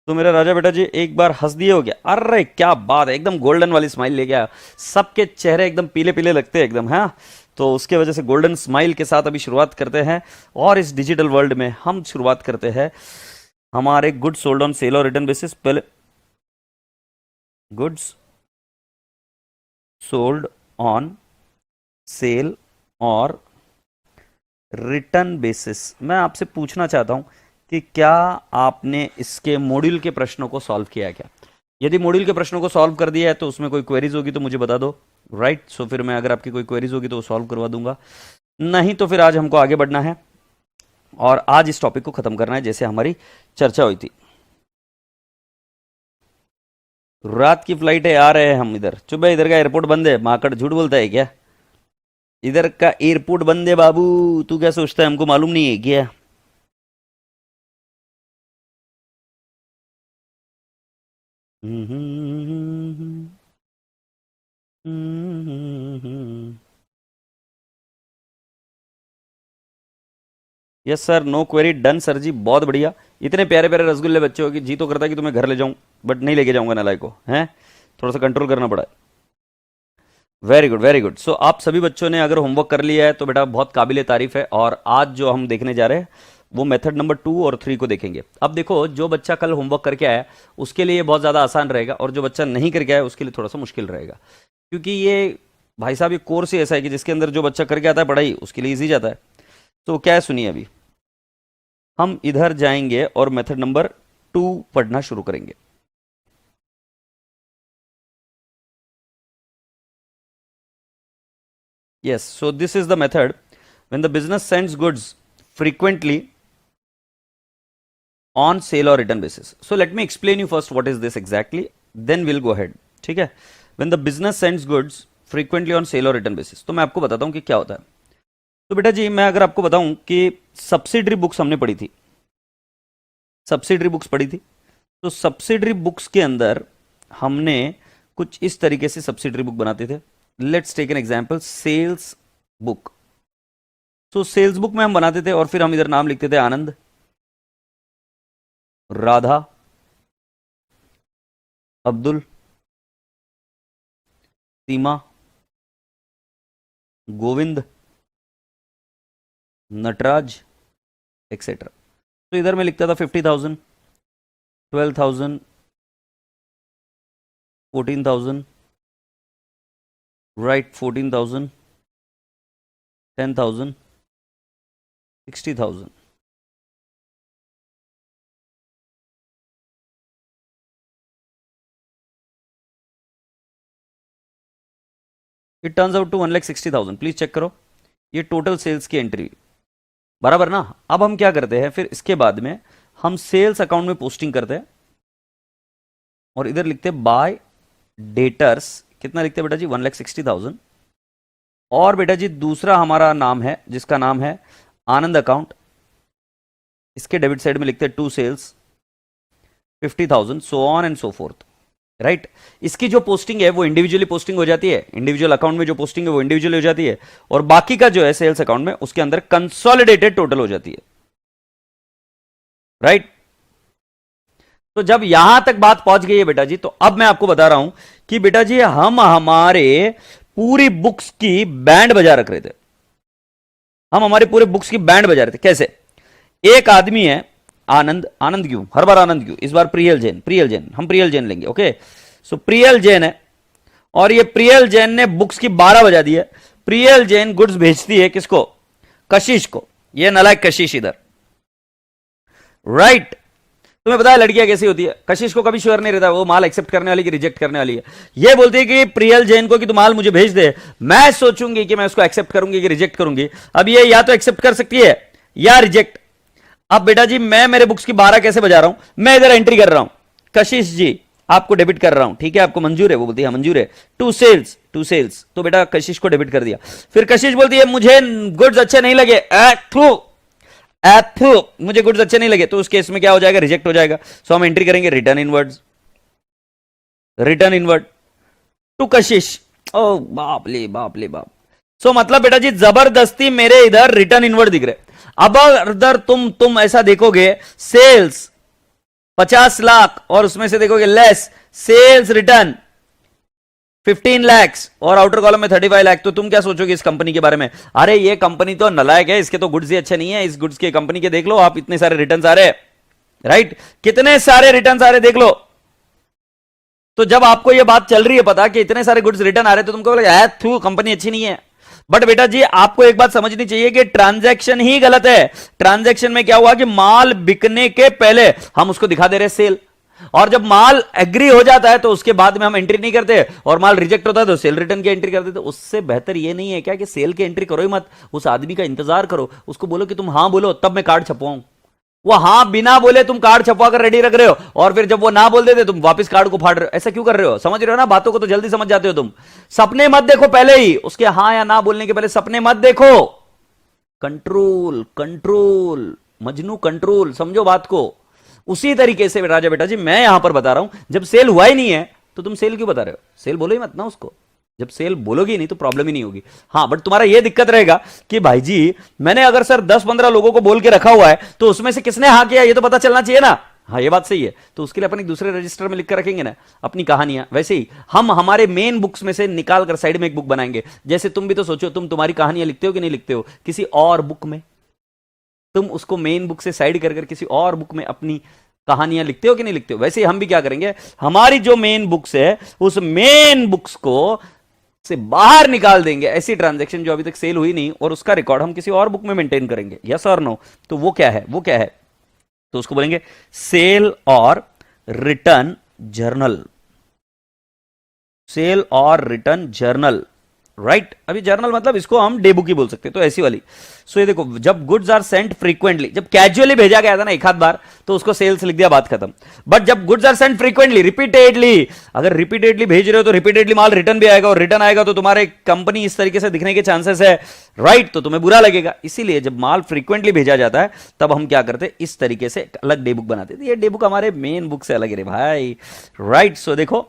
तो मेरा राजा बेटा जी एक बार हंस दिए हो गया। अरे क्या बात है, एकदम गोल्डन वाली स्माइल ले गया। सबके चेहरे एकदम पीले पीले लगते हैं एकदम, हाँ। तो उसके वजह से गोल्डन स्माइल के साथ अभी शुरुआत करते हैं। और इस डिजिटल वर्ल्ड में हम शुरुआत करते हैं हमारे गुड्स सोल्ड ऑन सेल और रिटर्न बेसिस। पहले गुड्स सोल्ड ऑन सेल और रिटर्न बेसिस। मैं आपसे पूछना चाहता हूं कि क्या आपने इसके मॉड्यूल के प्रश्नों को सॉल्व किया है क्या? यदि मॉड्यूल के प्रश्नों को सॉल्व कर दिया है तो उसमें कोई क्वेरीज होगी तो मुझे बता दो। राइट, सो फिर मैं अगर आपकी कोई क्वेरीज होगी तो वो सॉल्व करवा दूंगा। नहीं तो फिर आज हमको आगे बढ़ना है और आज इस टॉपिक को खत्म करना है जैसे हमारी चर्चा हुई थी। रात की फ्लाइट है, आ रहे हैं हम इधर। चुप है, इधर का एयरपोर्ट बंद है। माकड़ झूठ बोलता है क्या? इधर का एयरपोर्ट बंद है बाबू। तू क्या सोचता है हमको मालूम नहीं है क्या? Yes sir, no query, done sir ji, बहुत बढ़िया। इतने प्यारे प्यारे रसगुल्ले बच्चे हो कि जी तो करता है कि तुम्हें घर ले जाऊं, बट नहीं लेके जाऊंगा नालायक को, हैं। थोड़ा सा कंट्रोल करना पड़ा है। Very good very good. So आप सभी बच्चों ने अगर होमवर्क कर लिया है तो बेटा बहुत काबिले तारीफ है। और आज जो हम देखने जा रहे हैं वो मेथड नंबर 2 और 3 को देखेंगे। अब देखो, जो बच्चा कल होमवर्क करके आया उसके लिए बहुत ज़्यादा आसान रहेगा, और जो बच्चा नहीं करके आया उसके लिए थोड़ा सा मुश्किल रहेगा। क्योंकि ये भाई साहब ये कोर्स ही ऐसा है कि जिसके अंदर जो बच्चा करके आता है पढ़ाई उसके लिए ईजी जाता है। तो क्या है सुनिए, अभी हम इधर जाएंगे और मेथड नंबर 2 पढ़ना शुरू करेंगे। Yes, so this is the method when the business sends goods frequently on sale or return basis. So let me explain you first what is this exactly, then we'll go ahead. ठीक है? When the business sends goods frequently on sale or return basis, तो मैं आपको बताता हूं कि क्या होता है। तो बेटा जी मैं अगर आपको बताऊं कि सब्सिडरी बुक्स हमने पढ़ी थी, सब्सिडरी बुक्स पढ़ी थी, तो सब्सिडरी बुक्स के अंदर हमने कुछ इस तरीके से सब्सिडरी बुक बनाते थे। Let's take an example, sales book. तो सेल्स बुक में हम बनाते थे और फिर हम इधर नाम लिखते थे आनंद, राधा, अब्दुल, सीमा, गोविंद, नटराज, एक्सेट्रा। तो इधर मैं लिखता था 50,000, 12,000, 14,000, right, 14,000, 10,000, 60,000। It turns out to 1,60,000। Please check करो, ये टोटल सेल्स की एंट्री बराबर ना। अब हम क्या करते हैं, फिर इसके बाद में हम सेल्स अकाउंट में पोस्टिंग करते हैं और इधर लिखते हैं बाय डेटर्स। कितना लिखते हैं बेटा जी? 1,60,000। और बेटा जी दूसरा हमारा नाम है जिसका नाम है आनंद अकाउंट, इसके डेबिट साइड में लिखते हैं to sales 50,000, so on and so forth. Right, इसकी जो पोस्टिंग है वो इंडिविजुअली पोस्टिंग हो जाती है, इंडिविजुअल अकाउंट में जो पोस्टिंग है वो इंडिविजुअली हो जाती है, और बाकी का जो है सेल्स अकाउंट में उसके अंदर कंसोलिडेटेड टोटल हो जाती है। राइट, तो जब यहां तक बात पहुंच गई है बेटा जी, तो अब मैं आपको बता रहा हूं कि बेटा जी हम हमारे पूरी बुक्स की बैंड बजा रख रहे थे। हम हमारे पूरे बुक्स की बैंड बजा रहे थे। कैसे? एक आदमी है आनंद, आनंद क्यों हर बार आनंद क्यों, इस बार प्रियल जैन, प्रियल जैन, हम प्रियल जैन लेंगे। ओके, सो प्रियल जैन है और ये प्रियल जैन ने बुक्स की 12 बजा दी है। प्रियल जैन गुड्स भेजती है किसको? कशिश को। ये नलायक कशिश इधर। राइट, तुम्हें पता है लड़कियां कैसी होती है? कशिश को कभी श्योर नहीं रहता वो माल एक्सेप्ट करने वाली कि रिजेक्ट करने वाली है। ये बोलती है कि प्रियल जैन को कि तू माल मुझे भेज दे, मैं सोचूंगी कि मैं उसको एक्सेप्ट करूंगी कि रिजेक्ट करूंगी। अब ये या तो एक्सेप्ट कर सकती है या रिजेक्ट। अब बेटा जी मैं मेरे बुक्स की 12 कैसे बजा रहा हूं? मैं इधर एंट्री कर रहा हूं, कशिश जी आपको डेबिट कर रहा हूं, ठीक है, आपको मंजूर है? वो बोलती है मंजूर है। टू सेल्स, टू सेल्स, तो बेटा कशिश को डेबिट कर दिया। फिर कशिश बोलती है मुझे गुड्स अच्छे नहीं लगे, मुझे गुड्स अच्छे नहीं लगे, तो उस केस में क्या हो जाएगा? रिजेक्ट हो जाएगा। सो हम एंट्री करेंगे return inwards, return inward to Kashish. ओ बाप ले बाप ले बाप। सो मतलब बेटा जी जबरदस्ती मेरे इधर रिटर्न इनवर्ड दिख रहे। अब अगर तुम ऐसा देखोगे सेल्स 50 लाख और उसमें से देखोगे लेस सेल्स रिटर्न 15 lakhs और आउटर कॉलम में 35 लाख, तो तुम क्या सोचोगे इस कंपनी के बारे में? अरे ये कंपनी तो नलायक है, इसके तो गुड्स ही अच्छे नहीं है, इस गुड्स के कंपनी के देख लो आप, इतने सारे रिटर्न्स आ रहे, राइट, कितने सारे रिटर्न्स आ रहे देख लो। तो जब आपको ये बात चल रही है पता कि इतने सारे गुड्स रिटर्न आ रहे, तो तुमको बोलेगा थू कंपनी अच्छी नहीं है। बट बेटा जी आपको एक बात समझनी चाहिए कि ट्रांजैक्शन ही गलत है। ट्रांजैक्शन में क्या हुआ कि माल बिकने के पहले हम उसको दिखा दे रहे सेल, और जब माल एग्री हो जाता है तो उसके बाद में हम एंट्री नहीं करते, और माल रिजेक्ट होता है तो सेल रिटर्न की एंट्री करते। तो उससे बेहतर ये नहीं है क्या कि सेल की एंट्री करो ही मत, उस आदमी का इंतजार करो, उसको बोलो कि तुम हां बोलो तब मैं कार्ड छपवाऊं। वो हां बिना बोले तुम कार्ड छपवा कर रेडी रख रहे हो, और फिर जब वो ना बोल देते तुम वापस कार्ड को फाड़ रहे हो। ऐसा क्यों कर रहे हो? समझ रहे हो ना बातों को, तो जल्दी समझ जाते हो तुम। सपने मत देखो पहले ही, उसके हां या ना बोलने के पहले सपने मत देखो। कंट्रोल कंट्रोल मजनू कंट्रोल, समझो बात को। उसी तरीके से राजा बेटा जी मैं यहां पर बता रहा हूं, जब सेल हुआ ही नहीं है तो तुम सेल क्यों बता रहे हो? सेल बोलो ही मत ना उसको, जब सेल बोलोगी नहीं तो प्रॉब्लम ही नहीं होगी। हाँ बट तुम्हारा यह दिक्कत रहेगा कि भाई जी मैंने अगर सर 10-15 लोगों को बोल के रखा हुआ है तो उसमें से किसने हाँ किया ये तो पता चलना चाहिए ना। हाँ ये बात सही है, तो उसके लिए अपन एक दूसरे रजिस्टर में लिख कर रखेंगे ना अपनी कहानियां। वैसे ही हम हमारे मेन बुक्स में से निकाल कर साइड में एक बुक बनाएंगे। जैसे तुम भी तो सोचो, तुम तुम्हारी कहानियां लिखते हो कि नहीं लिखते हो किसी और बुक में, तुम उसको मेन बुक से साइड कर किसी और बुक में अपनी कहानियां लिखते हो कि नहीं लिखते हो। वैसे हम भी क्या करेंगे, हमारी जो मेन बुक्स है उस मेन बुक्स को से बाहर निकाल देंगे ऐसी ट्रांजैक्शन जो अभी तक सेल हुई नहीं, और उसका रिकॉर्ड हम किसी और बुक में मेंटेन करेंगे। यस और नो? तो वो क्या है, वो क्या है, तो उसको बोलेंगे सेल और रिटर्न जर्नल। सेल और रिटर्न जर्नल, राइट। अभी जर्नल मतलब इसको हम डे बुक ही बोल सकते हैं, तो ऐसी वाली। सो ये देखो, जब गुड्स आर सेंट फ्रीक्वेंटली, जब कैजुअली भेजा गया था ना एक आध बार तो उसको सेल्स लिख दिया, बात खत्म। बट जब goods are sent frequently, repeatedly, अगर रिपीटेडली भेज रहे हो तो रिपीटेडली माल रिटर्न भी आएगा, और रिटर्न आएगा तो तुम्हारे कंपनी इस तरीके से दिखने के चांसेस है, राइट, तो तुम्हें बुरा लगेगा। इसीलिए जब माल फ्रीक्वेंटली भेजा जाता है तब हम क्या करते, इस तरीके से अलग डे बुक बनाते थे। ये डे बुक हमारे मेन बुक से अलग है रे भाई, राइट। सो देखो,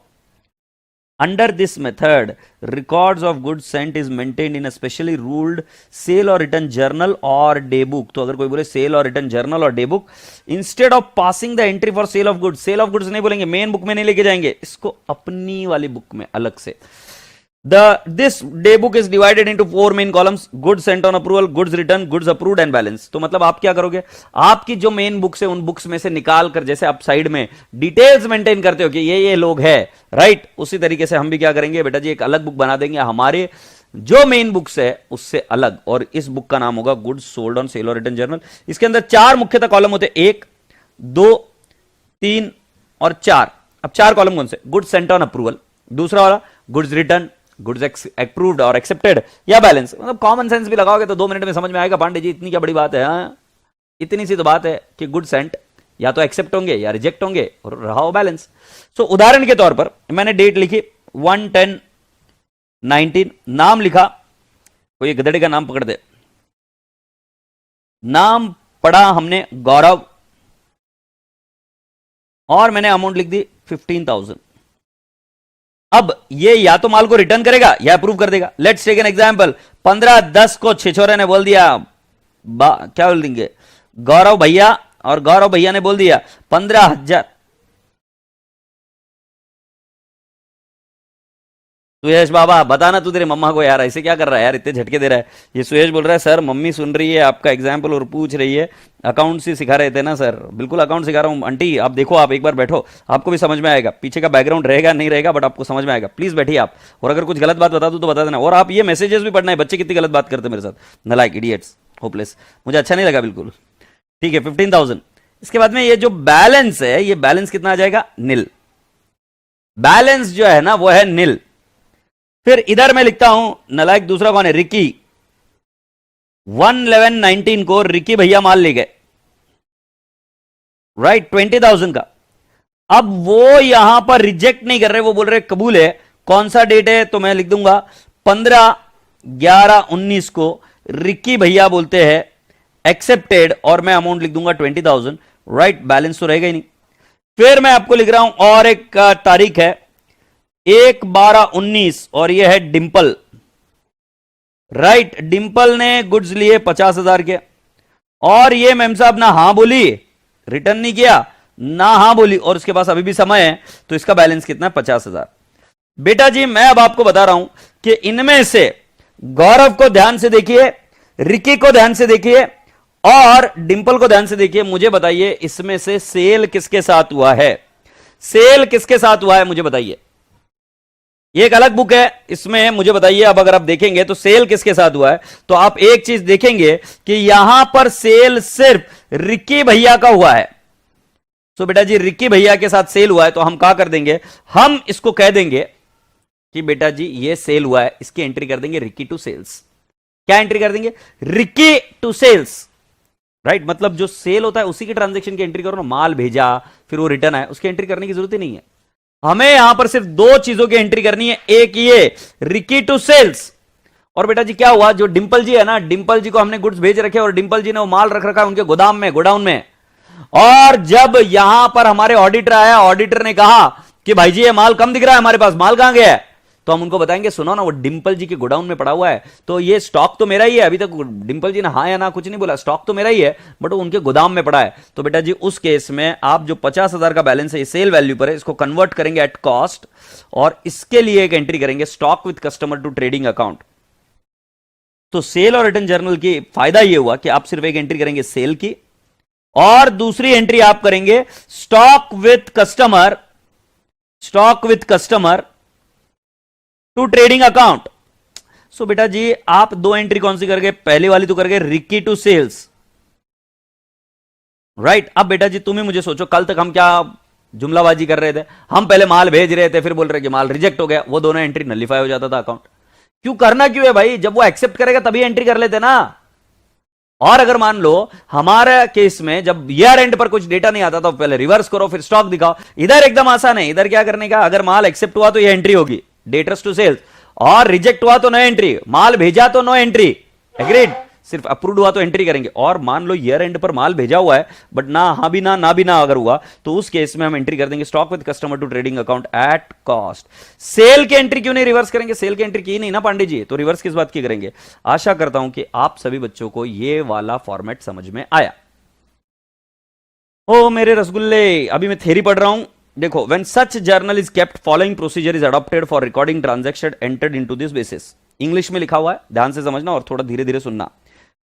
under this method records of goods sent is maintained in a specially ruled sale or return journal or day book। तो अगर कोई बोले सेल और रिटर्न जर्नल और day book, instead of passing the entry for sale of goods, sale of goods नहीं बोलेंगे, main book में नहीं लेके जाएंगे, इसको अपनी वाली बुक में अलग से। This day book is divided into 4 main columns: goods sent on approval, goods returned, goods approved and balance। तो मतलब आप क्या करोगे, आपकी जो मेन बुक्स है उन बुक्स में से निकाल कर, जैसे आप साइड में डिटेल्स मेंटेन करते हो कि ये लोग है, राइट, उसी तरीके से हम भी क्या करेंगे बेटा जी, एक अलग बुक बना देंगे हमारे जो मेन बुक्स है उससे अलग, और इस बुक का नाम होगा गुड्स सोल्ड ऑन सेल और रिटर्न जर्नल। इसके अंदर 4 मुख्यतः कॉलम होते हैं, 1, 2, 3 और 4। अब 4 कॉलम कौन से, गुड्स सेंट ऑन अप्रूवल, दूसरा वाला गुड्स रिटर्न, गुड्स अप्रूव्ड और एक्सेप्टेड, या बैलेंस। मतलब कॉमन सेंस भी लगाओगे तो 2 मिनट में समझ में आएगा। पांडे जी इतनी क्या बड़ी बात है, हाँ इतनी सी तो बात है कि गुड सेंट या तो एक्सेप्ट होंगे या रिजेक्ट होंगे, और रहा हो बैलेंस। सो उदाहरण के तौर पर मैंने डेट लिखी 1/10/19, नाम लिखा, कोई गधड़े का नाम पकड़ दे, नाम पढ़ा हमने गौरव, और मैंने अमाउंट लिख दी 15,000। अब ये या तो माल को रिटर्न करेगा या अप्रूव कर देगा। लेट्स टेक एन एग्जांपल, 15/10 को छिछोरे ने बोल दिया, क्या बोल देंगे, गौरव भैया, और गौरव भैया ने बोल दिया 15,000। सुयश बाबा बताना तू तेरे मम्मा को यार ऐसे क्या कर रहा है यार, इतने झटके दे रहा है। ये सुयश बोल रहा है सर मम्मी सुन रही है आपका एग्जाम्पल और पूछ रही है, अकाउंट से सिखा रहे थे ना सर। बिल्कुल अकाउंट सिखा रहा हूँ आंटी, आप देखो, आप एक बार बैठो, आपको भी समझ में आएगा। पीछे का बैकग्राउंड रहेगा नहीं रहेगा बट आपको समझ में आएगा। प्लीज बैठिए आप, और अगर कुछ गलत बात बता दूं तो बता देना। और आप ये मैसेजेस भी पढ़ना है, बच्चे कितनी गलत बात करते हैं मेरे साथ, नलायक, इडियट्स, होपलेस, मुझे अच्छा नहीं लगा बिल्कुल। ठीक है 15,000। इसके बाद में ये जो बैलेंस है, ये बैलेंस कितना आ जाएगा, निल। बैलेंस जो है ना वो है निल। फिर इधर मैं लिखता हूं नलायक, दूसरा कौन है, रिकी। 1/11/19 को रिकी भैया माल ले गए, राइट, 20,000 का। अब वो यहां पर रिजेक्ट नहीं कर रहे, वो बोल रहे कबूल है। कौन सा डेट है, तो मैं लिख दूंगा 15/11/19 को रिकी भैया बोलते हैं एक्सेप्टेड, और मैं अमाउंट लिख दूंगा 20,000, राइट, बैलेंस तो रहेगा ही नहीं। फिर मैं आपको लिख रहा हूं और एक तारीख है 1/12/19, और यह है डिंपल, राइट, डिंपल ने गुड्स लिए 50,000 के, और ये मैम साहब ना हां बोली, रिटर्न नहीं किया, ना हाँ बोली और उसके पास अभी भी समय है, तो इसका बैलेंस कितना है? 50,000। बेटा जी मैं अब आपको बता रहा हूं कि इनमें से गौरव को ध्यान से देखिए, रिकी को ध्यान से देखिए और डिंपल को ध्यान से देखिए। मुझे बताइए इसमें से सेल किसके साथ हुआ है? सेल किसके साथ हुआ है मुझे बताइए। ये एक अलग बुक है, इसमें मुझे बताइए अब अगर आप देखेंगे तो सेल किसके साथ हुआ है, तो आप एक चीज देखेंगे कि यहां पर सेल सिर्फ रिक्की भैया का हुआ है। तो बेटा जी रिक्की भैया के साथ सेल हुआ है, तो हम क्या कर देंगे, हम इसको कह देंगे कि बेटा जी ये सेल हुआ है, इसकी एंट्री कर देंगे रिक्की टू सेल्स। क्या एंट्री कर देंगे? Ricky to sales, right. मतलब जो सेल होता है उसी की ट्रांजेक्शन की एंट्री करो ना, माल भेजा फिर वो रिटर्न आया, उसकी एंट्री करने की जरूरत ही नहीं है। हमें यहां पर सिर्फ दो चीजों की एंट्री करनी है, एक ये रिकी टू सेल्स, और बेटा जी क्या हुआ, जो डिंपल जी है ना, डिंपल जी को हमने गुड्स भेज रखे और डिंपल जी ने वो माल रख रखा है उनके गोदाम में, गोडाउन में। और जब यहां पर हमारे ऑडिटर आया, ऑडिटर ने कहा कि भाई जी ये माल कम दिख रहा है हमारे पास, माल कहां गया है? तो हम उनको बताएंगे सुनो ना वो डिंपल जी के गोडाउन में पड़ा हुआ है, तो ये स्टॉक तो मेरा ही है। अभी तक डिंपल जी ने हाँ या ना कुछ नहीं बोला, स्टॉक तो मेरा ही है बट वो उनके गोदाम में पड़ा है। तो बेटा जी उस केस में आप जो 50,000 का बैलेंस है ये सेल वैल्यू पर है, इसको कन्वर्ट करेंगे एट कॉस्ट और इसके लिए एक एंट्री करेंगे stock with customer to trading account. तो सेल और रिटर्न जर्नल की फायदा ये हुआ कि आप सिर्फ एक एंट्री करेंगे सेल की और दूसरी एंट्री आप करेंगे stock with customer, stock with customer to trading account. So बेटा जी आप दो एंट्री कौन सी कर गए? पहली वाली तो कर गए रिक्की टू सेल्स, राइट। अब बेटा जी तुम ही मुझे सोचो, कल तक हम क्या जुमलाबाजी कर रहे थे, हम पहले माल भेज रहे थे फिर बोल रहे कि माल रिजेक्ट हो गया, वो दोनों एंट्री नलिफाई हो जाता था अकाउंट। क्यों करना क्यों है भाई? जब वो एक्सेप्ट करेगा तभी एंट्री कर लेते ना। और अगर मान लो हमारे केस में जब ईयर एंड पर कुछ डेटा नहीं आता तो पहले रिवर्स करो फिर स्टॉक दिखाओ। इधर एकदम आसान है, इधर क्या करने का, अगर माल एक्सेप्ट हुआ तो ये एंट्री होगी डेटर्स टू सेल्स, और रिजेक्ट हुआ तो नो एंट्री, माल भेजा तो नो एंट्री, एग्रीड। सिर्फ अप्रूव्ड हुआ तो एंट्री करेंगे। और मान लो ईयर एंड पर माल भेजा हुआ है बट ना हाँ भी ना भी ना अगर हुआ तो उस केस में हम एंट्री कर देंगे stock with customer to trading account at cost. Sale की एंट्री क्यों नहीं रिवर्स करेंगे? सेल की एंट्री की नहीं ना पांडे जी, तो रिवर्स किस बात की करेंगे? आशा करता हूं कि आप सभी बच्चों को यह वाला फॉर्मेट समझ में आया। ओ मेरे रसगुल्ले, अभी मैं थ्योरी पढ़ रहा हूं। देखो, when such journal is kept, following procedure is adopted for recording transaction entered into this basis। English में लिखा हुआ है, ध्यान से समझना और थोड़ा धीरे धीरे सुनना,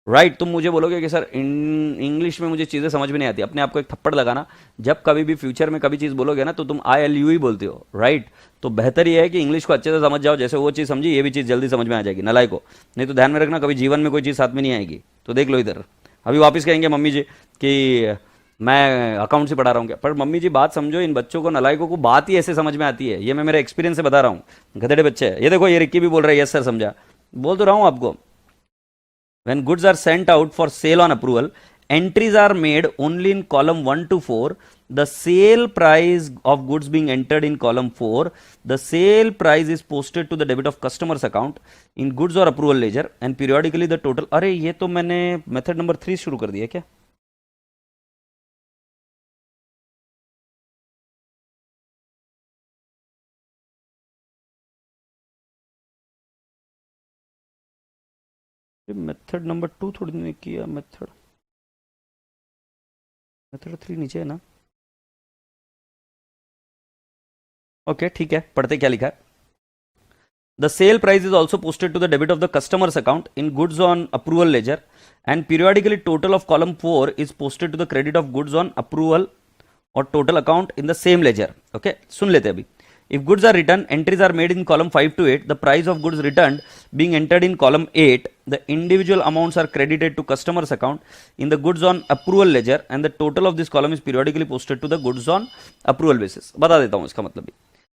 राइट। तुम मुझे बोलोगे कि सर इंग्लिश में मुझे चीजें समझ में नहीं आती, अपने आप को एक थप्पड़ लगाना। जब कभी भी फ्यूचर में कभी चीज बोलोगे ना तो तुम ILU ही बोलते हो, राइट। तो बेहतर यह है कि इंग्लिश को अच्छे से समझ जाओ, जैसे वो चीज समझी ये भी चीज जल्दी समझ में आ जाएगी, नलायक को। नहीं तो ध्यान में रखना कभी जीवन में कोई चीज साथ में नहीं आएगी। तो देख लो इधर, अभी वापिस कहेंगे मम्मी जी कि मैं अकाउंट से पढ़ा रहा हूँ क्या, पर मम्मी जी बात समझो, इन बच्चों को नलायकों को बात ही ऐसे समझ में आती है। ये मैं मेरे एक्सपीरियंस से बता रहा हूँ, गधेड़े बच्चे है। ये देखो ये रिक्की भी बोल रहा है यस सर समझा, बोल तो रहा हूँ आपको। When goods are sent out for sale on approval, entries are made only in column 1 to 4. The sale price of goods being entered in column 4, the sale price is posted to the debit of customer's account in goods or approval ledger and periodically the total। अरे ये तो मैंने method number 3 शुरू कर दिया क्या? Method number 2 थोड़ी नहीं किया, मेथड 3 नीचे है ना। ओके ठीक है, पढ़ते क्या लिखा है। The sale price is also posted to the debit of the customer's account in goods on approval ledger and periodically total of column 4 is posted to the credit of goods on approval or total account in the same ledger। Okay, सुन लेते अभी। If goods are returned, entries are made in column 5 to 8. The price of goods returned being entered in column 8, the individual amounts are credited to customer's account in the goods on approval ledger and the total of this column is periodically posted to the goods on approval basis। बता देता हूँ इसका मतलब भी।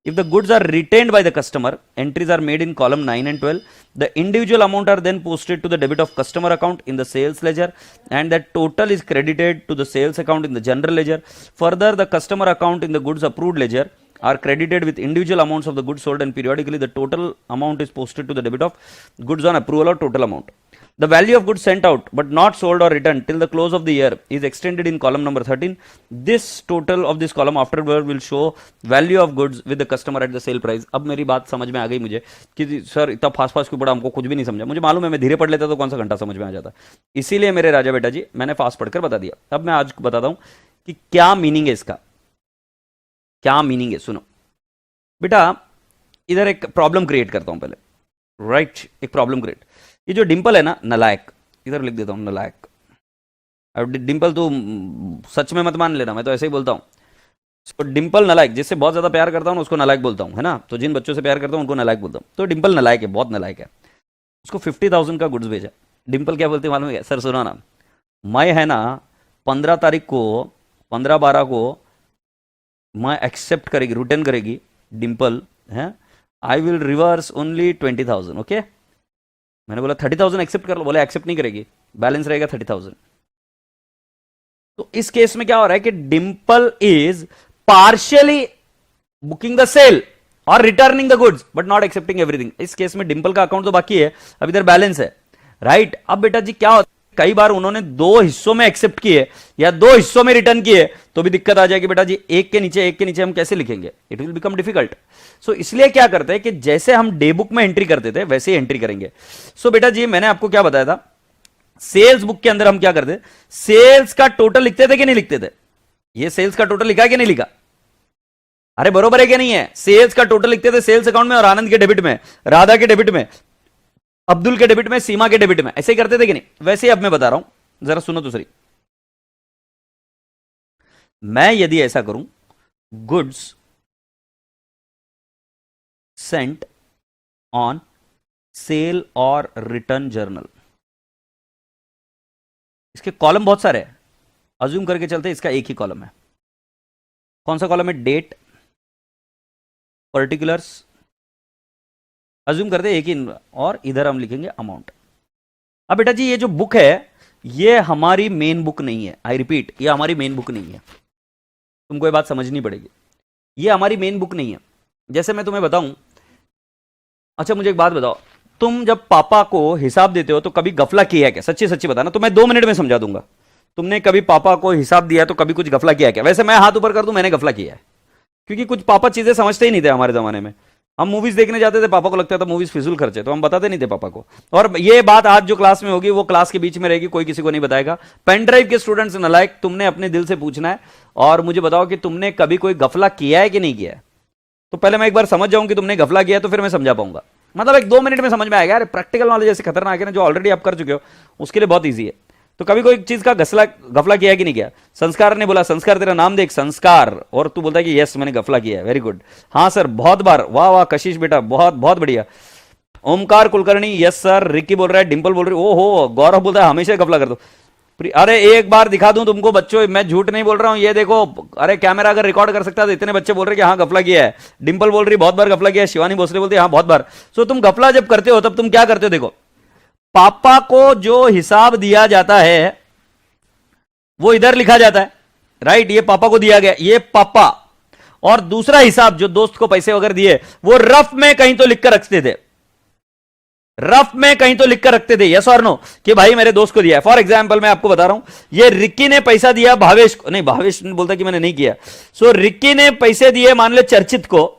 If the goods are retained by the customer, entries are made in column 9 and 12. The individual amount are then posted to the debit of customer account in the sales ledger and that total is credited to the sales account in the general ledger. Further, the customer account in the goods approved ledger are credited with individual amounts of the goods sold and periodically the total amount is posted to the debit of goods on approval or total amount. The value of goods sent out but not sold or returned till the close of the year is extended in column number 13. This total of this column afterward will show value of goods with the customer at the sale price। अब मेरी बात समझ में आ गई मुझे कि sir इतना fast fast क्यों पढ़ा, हमको कुछ भी नहीं समझा। मुझे मालूम है मैं धीरे पढ़ लेता तो कौन सा घंटा समझ में आ जाता, इसीलिए मेरे राजा बेटा जी मैंने फास्ट पढ़कर बता दिया। अब मैं आज बताता हूँ कि क्या मीनिंग है इसका, क्या मीनिंग है। सुनो बेटा, इधर एक प्रॉब्लम क्रिएट करता हूं पहले, राइट एक प्रॉब्लम क्रिएट। ये जो डिंपल है ना नलायक, इधर लिख देता हूं नलायक। अब डिंपल तू सच में मत मान लेना, मैं तो ऐसे ही बोलता हूं। तो डिंपल नलायक, जिससे बहुत ज्यादा प्यार करता हूं ना उसको नलायक बोलता हूं, है ना। तो जिन बच्चों से प्यार करता हूं उनको नलायक बोलता हूं। तो डिंपल नलायक है, बहुत नलायक है। उसको 50,000 का गुड्स भेजा। डिंपल क्या बोलती है मालूम है? सर सुनो ना, मैं है ना 15 तारीख को, 15/12 को मैं एक्सेप्ट करेगी, रिटर्न करेगी डिंपल, है। I will reverse only 20,000, okay. मैंने बोला 30,000 एक्सेप्ट कर लो, बोले एक्सेप्ट नहीं करेगी, बैलेंस रहेगा 30,000। तो इस केस में क्या हो रहा है कि Dimple is partially booking the sale और returning the goods but not accepting everything. इस केस में डिंपल का अकाउंट तो बाकी है, अब इधर बैलेंस है, राइट। अब बेटा जी क्या होता है, कई बार उन्होंने 2 हिस्सों में एक्सेप्ट किए या 2 हिस्सों में रिटर्न किए तो भी दिक्कत आ जाएगी बेटा जी। एक के नीचे हम कैसे लिखेंगे, इट विल बिकम डिफिकल्ट। सो इसलिए क्या करते हैं कि जैसे हम डे बुक में एंट्री करते थे वैसे ही एंट्री करेंगे। सो बेटा जी मैंने आपको क्या बताया था, सेल्स बुक के अंदर हम क्या करते, सेल्स का टोटल लिखते थे कि नहीं लिखते थे? ये सेल्स का टोटल लिखा है कि नहीं लिखा? अरे बरोबर है कि नहीं है? सेल्स का टोटल लिखते थे सेल्स अकाउंट में, और आनंद के डेबिट में, राधा के डेबिट में, अब्दुल के डेबिट में, सीमा के डेबिट में, ऐसे ही करते थे कि नहीं? वैसे ही अब मैं बता रहा हूं, जरा सुनो दूसरी। मैं यदि ऐसा करूं, गुड्स सेंट ऑन सेल और रिटर्न जर्नल, इसके कॉलम बहुत सारे हैं, अज्यूम करके चलते इसका एक ही कॉलम है। कौन सा कॉलम है? डेट, पर्टिकुलर्स, अज्यूम करते एक ही, और इधर हम लिखेंगे अमाउंट। अब बेटा जी ये जो बुक है ये हमारी मेन बुक नहीं है, आई रिपीट ये हमारी मेन बुक नहीं है, तुमको ये बात समझनी पड़ेगी, ये हमारी मेन बुक नहीं है। जैसे मैं तुम्हें बताऊं, अच्छा मुझे एक बात बताओ, तुम जब पापा को हिसाब देते हो तो कभी गफला किया है क्या? सच्ची सच्ची बताना, तो मैं 2 मिनट में समझा दूंगा। तुमने कभी पापा को हिसाब दिया तो कभी कुछ गफला किया है क्या? वैसे मैं हाथ ऊपर कर दूं, मैंने गफला किया है, क्योंकि कुछ पापा चीजें समझते ही नहीं थे हमारे जमाने में। हम मूवीज देखने जाते थे, पापा को लगता था मूवीज फिजूल खर्चे, तो हम बताते नहीं थे पापा को। और ये बात आज जो क्लास में होगी वो क्लास के बीच में रहेगी, कोई किसी को नहीं बताएगा। पेन ड्राइव के स्टूडेंट्स नलायक, तुमने अपने दिल से पूछना है और मुझे बताओ कि तुमने कभी कोई गफला किया है कि नहीं किया है। तो पहले मैं एक बार समझ जाऊं कि तुमने गफला किया तो फिर मैं समझा पाऊंगा। मतलब एक 2 मिनट में समझ में आएगा यार, प्रैक्टिकल नॉलेज ऐसे खतरनाक है ना, जो ऑलरेडी आप कर चुके हो उसके लिए बहुत ईजी है। तो कभी कोई चीज का गफला किया है कि नहीं किया? संस्कार ने बोला, संस्कार तेरा नाम देख संस्कार, और तू बोलता है कि यस मैंने गफला किया है, वेरी गुड। हाँ सर बहुत बार, वाह वाह कशिश बेटा बहुत बहुत बढ़िया। Omkar Kulkarni yes sir. Ricky बोल रहा है, डिंपल बोल रही है, ओहो गौरव बोलता है हमेशा गफला कर दो। अरे एक बार दिखा दूं तुमको बच्चों, मैं झूठ नहीं बोल रहा हूं, ये देखो, अरे कैमरा अगर रिकॉर्ड कर सकता है तो इतने बच्चे बोल रहे हैं कि हाँ गफला किया है। डिंपल बोल रही बहुत बार गफला किया है, शिवानी भोसले बोलती है हाँ बहुत बार। सो तुम गफला जब करते हो तब तुम क्या करते हो? देखो, पापा को जो हिसाब दिया जाता है वो इधर लिखा जाता है, राइट। ये पापा को दिया गया, ये पापा, और दूसरा हिसाब जो दोस्त को पैसे वगैरह दिए वो रफ में कहीं तो लिखकर रखते थे, रफ में कहीं तो लिखकर रखते थे, यस और नो, कि भाई मेरे दोस्त को दिया है। फॉर एग्जांपल मैं आपको बता रहा हूं, ये रिक्की ने पैसा दिया भावेश को, नहीं भावेश ने बोलता कि मैंने नहीं किया। सो रिक्की ने पैसे दिए मान लो चर्चित को,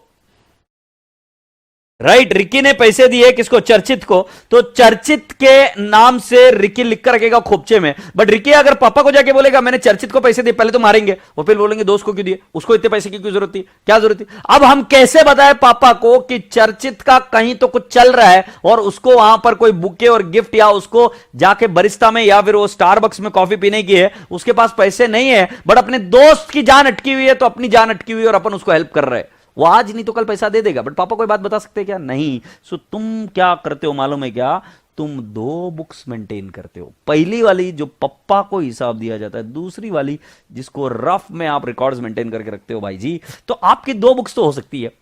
राइट। रिक्की ने पैसे दिए किसको? चर्चित को। तो चर्चित के नाम से रिक्की लिखकर रखेगा खोपचे में। बट रिक्की अगर पापा को जाके बोलेगा मैंने चर्चित को पैसे दिए, पहले तो मारेंगे और फिर बोलेंगे दोस्त को क्यों दिए, उसको इतने पैसे की क्यों जरूरत थी, क्या जरूरत थी। अब हम कैसे बताएं पापा को कि चर्चित का कहीं तो कुछ चल रहा है और उसको वहां पर कोई बुके और गिफ्ट, या उसको जाके बरिस्ता में या फिर वो स्टारबक्स में कॉफी पीने की है, उसके पास पैसे नहीं है, बट अपने दोस्त की जान अटकी हुई है, तो अपनी जान अटकी हुई है और अपन उसको हेल्प कर रहे हैं। वो आज नहीं तो कल पैसा दे देगा, बट पापा कोई बात बता सकते क्या? नहीं। सो तुम क्या करते हो मालूम है क्या? तुम 2 बुक्स मेंटेन करते हो, पहली वाली जो पप्पा को हिसाब दिया जाता है, दूसरी वाली जिसको रफ में आप रिकॉर्ड्स मेंटेन करके रखते हो भाई जी। तो आपकी 2 बुक्स तो हो सकती है,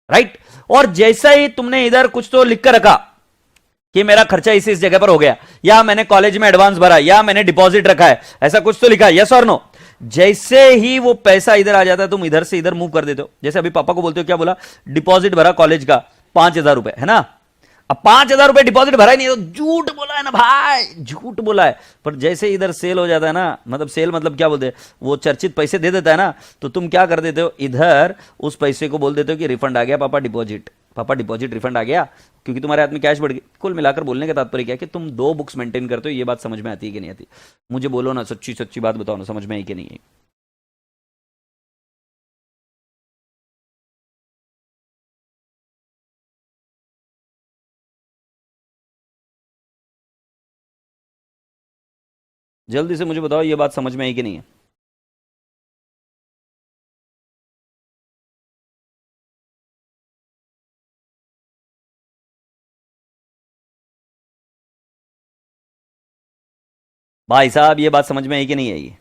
राइट। और जैसा ही तुमने इधर कुछ तो लिख कर रखा कि मेरा खर्चा इस जगह पर हो गया, या मैंने कॉलेज में एडवांस भरा, या मैंने डिपॉजिट रखा है, ऐसा कुछ तो लिखा है, यस और नो। जैसे ही वो पैसा इधर आ जाता है तुम इधर से इधर मूव कर देते हो। जैसे अभी पापा को बोलते हो, क्या बोला? डिपॉजिट भरा कॉलेज का 5,000 रुपए, है ना। अब 5,000 रुपए डिपॉजिट भरा ही नहीं, तो झूठ बोला है ना भाई, झूठ बोला है। पर जैसे इधर सेल हो जाता है ना, मतलब सेल मतलब क्या बोलते हैं, वो चर्चित पैसे दे देता है ना, तो तुम क्या कर देते हो, इधर उस पैसे को बोल देते हो कि रिफंड आ गया पापा डिपॉजिट, पापा डिपॉजिट रिफंड आ गया, क्योंकि तुम्हारे हाथ में कैश बढ़ गई। कुल मिलाकर बोलने का तात्पर्य क्या है कि तुम 2 बुक्स मेंटेन करते हो। ये बात समझ में आती है कि नहीं आती? मुझे बोलो ना, सच्ची सच्ची बात बताओ ना, समझ में आई कि नहीं आई? जल्दी से मुझे बताओ ये बात समझ में आई कि नहीं है। भाई साहब ये बात समझ में आई कि नहीं आई?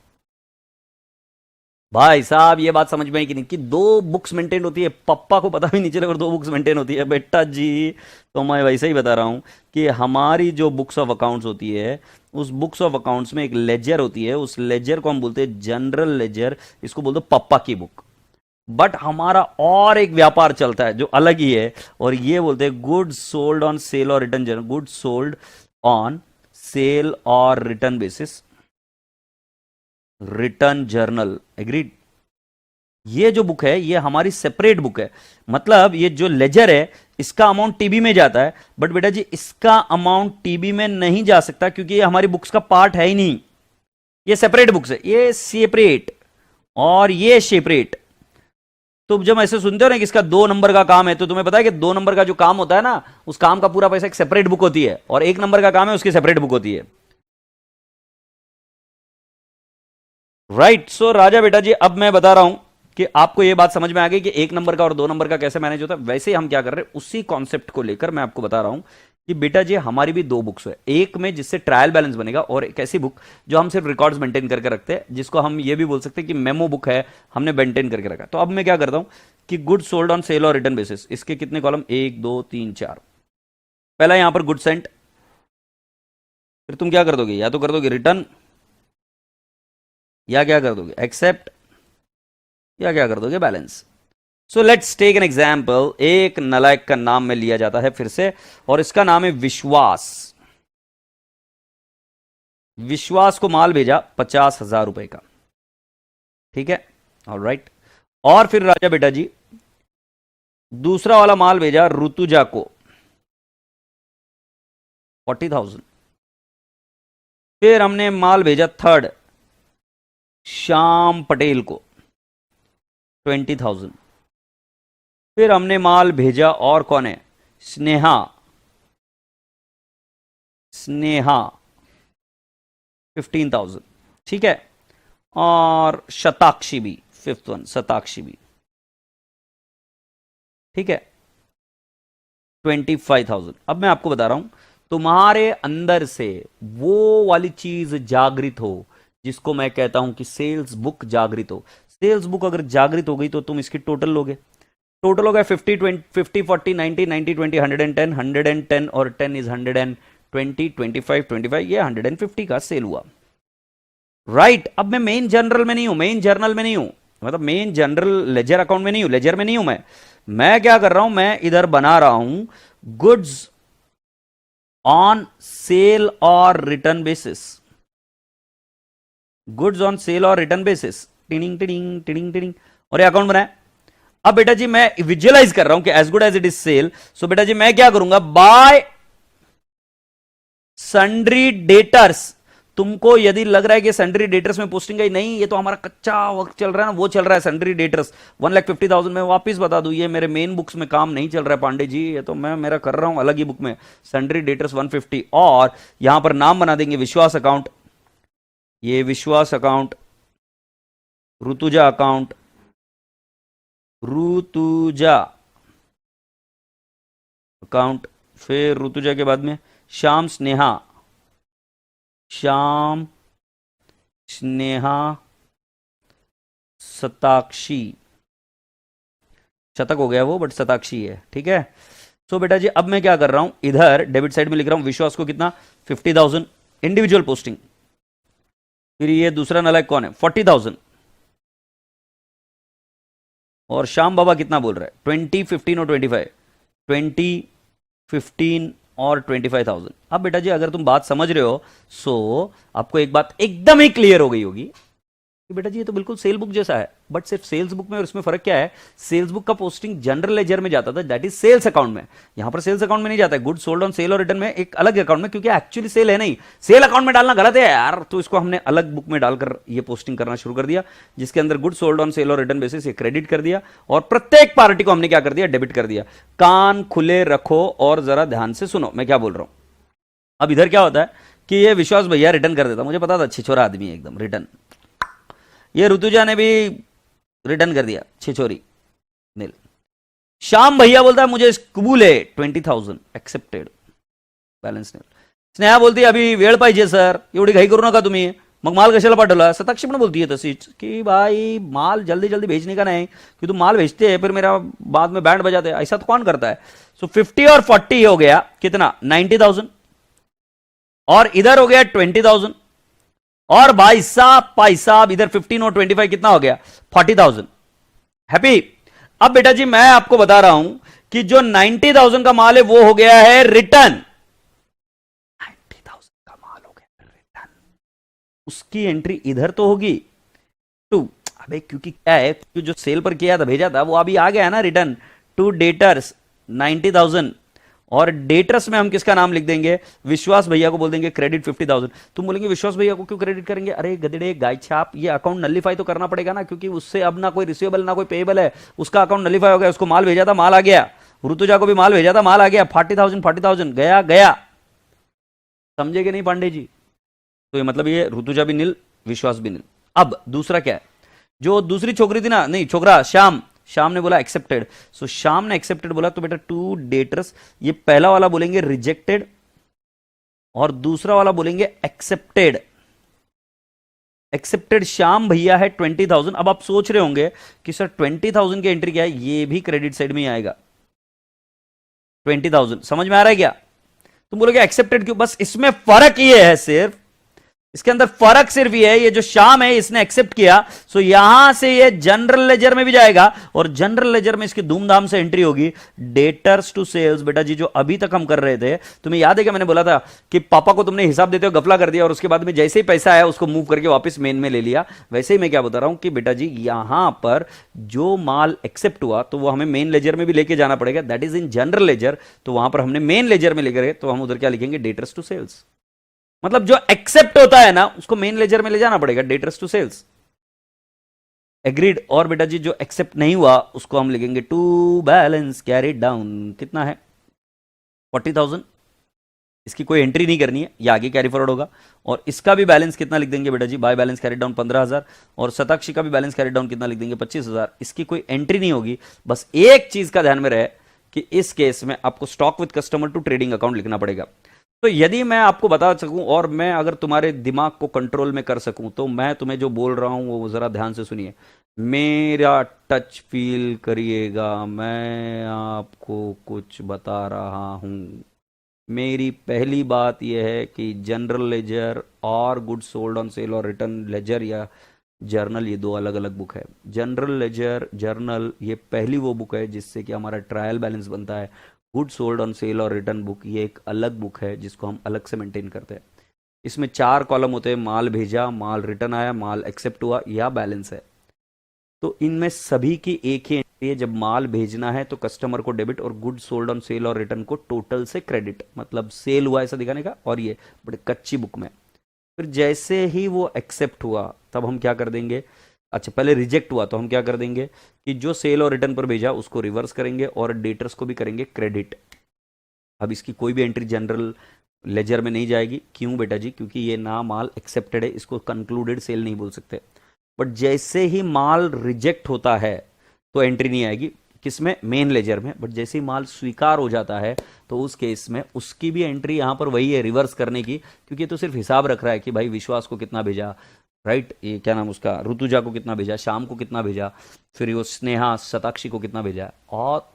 भाई साहब ये बात समझ में आई कि नहीं कि दो बुक्स मेंटेन होती है, पप्पा को पता भी नहीं चलेगा दो बुक्स मेंटेन होती है बेटा जी। तो मैं वैसे ही बता रहा हूं कि हमारी जो बुक्स ऑफ अकाउंट्स होती है, उस बुक्स ऑफ अकाउंट्स में एक लेजर होती है, उस लेजर को हम बोलते हैं जनरल लेजर, इसको बोलते हैं पप्पा की बुक। बट हमारा और एक व्यापार चलता है जो अलग ही है, और ये बोलते हैं गुड्स सोल्ड ऑन सेल और return journal, goods sold on sale और return basis, return journal. Agreed? ये जो बुक है ये हमारी सेपरेट बुक है। मतलब ये जो लेजर है इसका अमाउंट टीबी में जाता है, बट बेटा जी इसका अमाउंट टीबी में नहीं जा सकता क्योंकि ये हमारी बुक्स का पार्ट है ही नहीं। ये सेपरेट बुक्स है, ये सेपरेट और ये सेपरेट। तो जब ऐसे सुनते हो ना कि इसका 2 नंबर का काम है, तो तुम्हें पता है कि 2 नंबर का जो काम होता है ना, उस काम का पूरा पैसा एक सेपरेट बुक होती है, और 1 नंबर का काम है उसकी सेपरेट बुक होती है। राइट। सो राजा बेटा जी अब मैं बता रहा हूं कि आपको यह बात समझ में आ गई कि 1 नंबर का और 2 नंबर का कैसे मैनेज होता है। वैसे ही हम क्या कर रहे हैं उसी कॉन्सेप्ट को लेकर मैं आपको बता रहा हूं कि बेटा जी हमारी भी 2 बुक्स है, एक में जिससे ट्रायल बैलेंस बनेगा, और एक ऐसी बुक जो हम सिर्फ रिकॉर्ड्स मेंटेन करके रखते हैं, जिसको हम ये भी बोल सकते हैं कि मेमो बुक है, हमने मेंटेन करके रखा। तो अब मैं क्या करता हूं कि गुड्स सोल्ड ऑन सेल और रिटर्न बेसिस, इसके कितने कॉलम, 1 2 3 4। पहला यहां पर गुड सेंट, फिर तुम क्या कर दोगे, या तो कर दोगे रिटर्न, या क्या कर दोगे एक्सेप्ट, या क्या कर दोगे balance. So let's take an example. एक नालायक का नाम में लिया जाता है फिर से, और इसका नाम है विश्वास। विश्वास को माल भेजा 50,000 रुपए का, ठीक है, ऑलराइट। और फिर राजा बेटा जी दूसरा वाला माल भेजा ऋतुजा को 40,000। फिर हमने माल भेजा थर्ड श्याम पटेल को 20,000। फिर हमने माल भेजा और कौन है, स्नेहा, स्नेहा 15,000, ठीक है। और शताक्षी भी, फिफ्थ वन शताक्षी भी, ठीक है, 25,000। अब मैं आपको बता रहा हूं तुम्हारे अंदर से वो वाली चीज जागृत हो जिसको मैं कहता हूं कि सेल्स बुक जागृत हो। सेल्स बुक अगर जागृत हो गई तो तुम इसकी टोटल लोगे। टोटल हो गया 50 20 50 40 90 90 20 110 110 और 10 इज 120 25 25, ये 150 का सेल हुआ। राइट। अब मैं मेन जनरल में नहीं हूं, मेन जर्नल में नहीं हूं, मतलब मेन जनरल लेजर अकाउंट में नहीं हूं, लेजर में नहीं हूं। मैं क्या कर रहा हूं, मैं इधर बना रहा हूं गुड्स ऑन सेल और return basis, goods on sale और रिटर्न बेसिस, टिनिंग टिनिंग टिनिंग टिनिंग, और ये अकाउंट बनाया। अब बेटा जी मैं विजुअलाइज कर रहा हूं कि as good as it is sale, so बेटा जी मैं क्या करूंगा, बाय सन्ड्री डेटर्स। तुमको यदि लग रहा है कि सन्ड्री डेटर्स में पोस्टिंग आई, नहीं ये तो हमारा कच्चा वर्क चल रहा है ना, वो चल रहा है सन्ड्री डेटर्स 1,50,000 में। वापिस बता दूं ये मेरे मेन बुक्स में काम नहीं चल रहा है पांडे जी, ये तो मैं मेरा कर रहा हूं अलग ही बुक में, सन्ड्री डेटर्स 150। और यहां पर नाम बना देंगे विश्वास अकाउंट, ये विश्वास account, Rutuja account, Rutuja account, फिर ऋतुजा के बाद में श्याम स्नेहा, श्याम स्नेहा शताक्षी, शतक हो गया वो बट शताक्षी है, ठीक है। सो बेटा जी अब मैं क्या कर रहा हूं, इधर डेबिट साइड में लिख रहा हूं विश्वास को कितना 50,000 इंडिविजुअल पोस्टिंग। फिर ये दूसरा नालायक कौन है 40,000, और श्याम बाबा कितना बोल रहा है 20 15 और 25, 20 15 और 25,000। अब बेटा जी अगर तुम बात समझ रहे हो, सो आपको एक बात एकदम ही क्लियर हो गई होगी कि बेटा जी ये तो बिल्कुल सेल बुक जैसा है, बट सिर्फ सेल्स बुक में और इसमें फर्क क्या है, सेल्स बुक का पोस्टिंग जनरल लेजर में जाता था, दैट इज सेल्स अकाउंट में, यहां पर सेल्स अकाउंट में नहीं जाता है। गुड सोल्ड ऑन सेल और रिटर्न में एक अलग अकाउंट में, क्योंकि एक्चुअली सेल है नहीं, सेल अकाउंट में डालना गलत है यार, तो इसको हमने अलग बुक में डालकर ये पोस्टिंग करना शुरू कर दिया, जिसके अंदर गुड सोल्ड ऑन सेल और रिटर्न बेसिस ये क्रेडिट कर दिया, और प्रत्येक पार्टी को हमने क्या कर दिया, डेबिट कर दिया। कान खुले रखो और जरा ध्यान से सुनो मैं क्या बोल रहा हूं। अब इधर क्या होता है कि ये विश्वास भैया रिटर्न कर देता, मुझे पता था छिछोरा आदमी है एकदम रिटर्न। ये ऋतुजा ने भी रिटर्न कर दिया, छिछोरी नील। श्याम भैया बोलता है मुझे कबूल है 20,000 एक्सेप्टेड, बॅलन्स नील। स्नेहा बोलती अभी वेळ पाहिजे सर, एवढी घाई करू नका तुम्ही, मग माल कशाला पाठवला। सताक्षी पण बोलती है तशीच कि भाई माल जल्दी जल्दी भेजने का नहीं, कि तुम माल भेजते हैं फिर मेरा बाद में बैंड बजाते हैं, ऐसा तो कौन करता है। सो 50 और 40 हो गया कितना 90,000, और इधर हो गया 20,000, और भाई साहब इधर 15 और 25 कितना हो गया 40,000। हैप्पी। अब बेटा जी मैं आपको बता रहा हूं कि जो 90,000 का माल है वो हो गया है रिटर्न, 90,000 का माल हो गया रिटर्न, उसकी एंट्री इधर तो होगी टू, अबे क्योंकि क्या है कि जो सेल पर किया था भेजा था वो अभी आ गया है ना रिटर्न टू डेटर्स 90,000, और डेटर्स में हम किसका नाम लिख देंगे, विश्वास भैया को बोल देंगे क्रेडिट 50,000। तुम बोलेंगे विश्वास भैया को क्यों क्रेडिट करेंगे, अरे गधेड़े गाय छाप, ये अकाउंट नलिफाई तो करना पड़ेगा ना, क्योंकि उससे अब ना कोई रिसीवेबल ना कोई पेएबल है, उसका अकाउंट नलिफाई हो गया, उसको माल भेजा था माल आ गया, ऋतुजा को भी माल भेजा था माल आ गया, 40,000 गया गया, समझे कि नहीं पांडे जी। तो ये मतलब ये ऋतुजा भी नील विश्वास भी नील। अब दूसरा क्या है, जो दूसरी छोकरी थी ना, नहीं छोकरा श्याम ने बोला एक्सेप्टेड, सो श्याम ने एक्सेप्टेड बोला, तो बेटा टू डेटर्स, ये पहला वाला बोलेंगे रिजेक्टेड और दूसरा वाला बोलेंगे एक्सेप्टेड। एक्सेप्टेड श्याम भैया है 20,000। अब आप सोच रहे होंगे कि सर 20,000 की एंट्री क्या है, ये भी क्रेडिट साइड में ही आएगा 20,000, समझ में आ रहा है क्या। तुम बोलोगे एक्सेप्टेड क्यों, बस इसमें फर्क ये है, सिर्फ इसके अंदर फर्क सिर्फ ये है, ये जो श्याम है इसने एक्सेप्ट किया, सो यहां से ये जनरल लेजर में भी जाएगा, और जनरल लेजर में इसकी धूमधाम से एंट्री होगी डेटर्स टू सेल्स। बेटा जी जो अभी तक हम कर रहे थे, तुम्हें याद है क्या मैंने बोला था कि पापा को तुमने हिसाब देते हो गफला कर दिया, और उसके बाद में जैसे ही पैसा आया उसको मूव करके वापस मेन में ले लिया। वैसे ही मैं क्या बता रहा हूं कि बेटा जी यहां पर जो माल एक्सेप्ट हुआ तो वो हमें मेन लेजर में भी लेके जाना पड़ेगा, that is in general laser. तो वहां पर हमने मेन लेजर में लेकर गए, तो हम उधर क्या लिखेंगे, डेटर्स टू सेल्स। मतलब जो एक्सेप्ट होता है ना उसको मेन लेजर में ले जाना पड़ेगा, डेटर्स टू सेल्स। एग्रीड। और बेटा जी जो एक्सेप्ट नहीं हुआ उसको हम लिखेंगे टू बैलेंस कैरिड डाउन, कितना है 40,000, इसकी कोई एंट्री नहीं करनी है, ये आगे कैरी फॉरवर्ड होगा। और इसका भी बैलेंस कितना लिख देंगे बेटा जी, बाय बैलेंस कैरी डाउन 15,000, और सताक्षी का भी बैलेंस कैरी डाउन कितना लिख देंगे 25,000, इसकी कोई एंट्री नहीं होगी। बस एक चीज का ध्यान में रहे कि इस केस में आपको stock with customer to trading account लिखना पड़ेगा। तो यदि मैं आपको बता सकूं और मैं अगर तुम्हारे दिमाग को कंट्रोल में कर सकूं, तो मैं तुम्हें जो बोल रहा हूं वो जरा ध्यान से सुनिए, मेरा टच फील करिएगा, मैं आपको कुछ बता रहा हूं। मेरी पहली बात यह है कि जनरल लेजर और गुड सोल्ड ऑन सेल और रिटर्न लेजर या जर्नल, ये दो अलग अलग बुक है। जनरल लेजर जर्नल ये पहली वो बुक है जिससे कि हमारा ट्रायल बैलेंस बनता है। गुड सोल्ड ऑन सेल और रिटर्न बुक ये एक अलग बुक है जिसको हम अलग से मेंटेन करते हैं। इसमें 4 कॉलम होते हैं, माल भेजा, माल रिटर्न आया, माल एक्सेप्ट हुआ या बैलेंस है। तो इनमें सभी की एक ही एंट्री है, जब माल भेजना है तो कस्टमर को डेबिट और गुड सोल्ड ऑन सेल और रिटर्न को टोटल से क्रेडिट, मतलब सेल हुआ ऐसा दिखाने का। और ये बड़े कच्ची बुक में फिर जैसे ही वो एक्सेप्ट हुआ तब हम क्या कर देंगे, अच्छा पहले रिजेक्ट हुआ तो हम क्या कर देंगे कि जो सेल और रिटर्न पर भेजा उसको रिवर्स करेंगे और डेटर्स को भी करेंगे क्रेडिट। अब इसकी कोई भी एंट्री जनरल लेजर में नहीं जाएगी। क्यों बेटा जी, क्योंकि ये ना माल एक्सेप्टेड है, इसको कंक्लूडेड सेल नहीं बोल सकते। बट जैसे ही माल रिजेक्ट होता है तो एंट्री नहीं आएगी, किसमें, मेन लेजर में। बट जैसे ही माल स्वीकार हो जाता है तो उस केस में उसकी भी एंट्री यहां पर वही है, रिवर्स करने की, क्योंकि ये तो सिर्फ हिसाब रख रहा है कि भाई विश्वास को कितना भेजा, राइट, ये क्या नाम उसका, ऋतुजा को कितना भेजा, शाम को कितना भेजा, फिर वो स्नेहा सताक्षी को कितना भेजा। और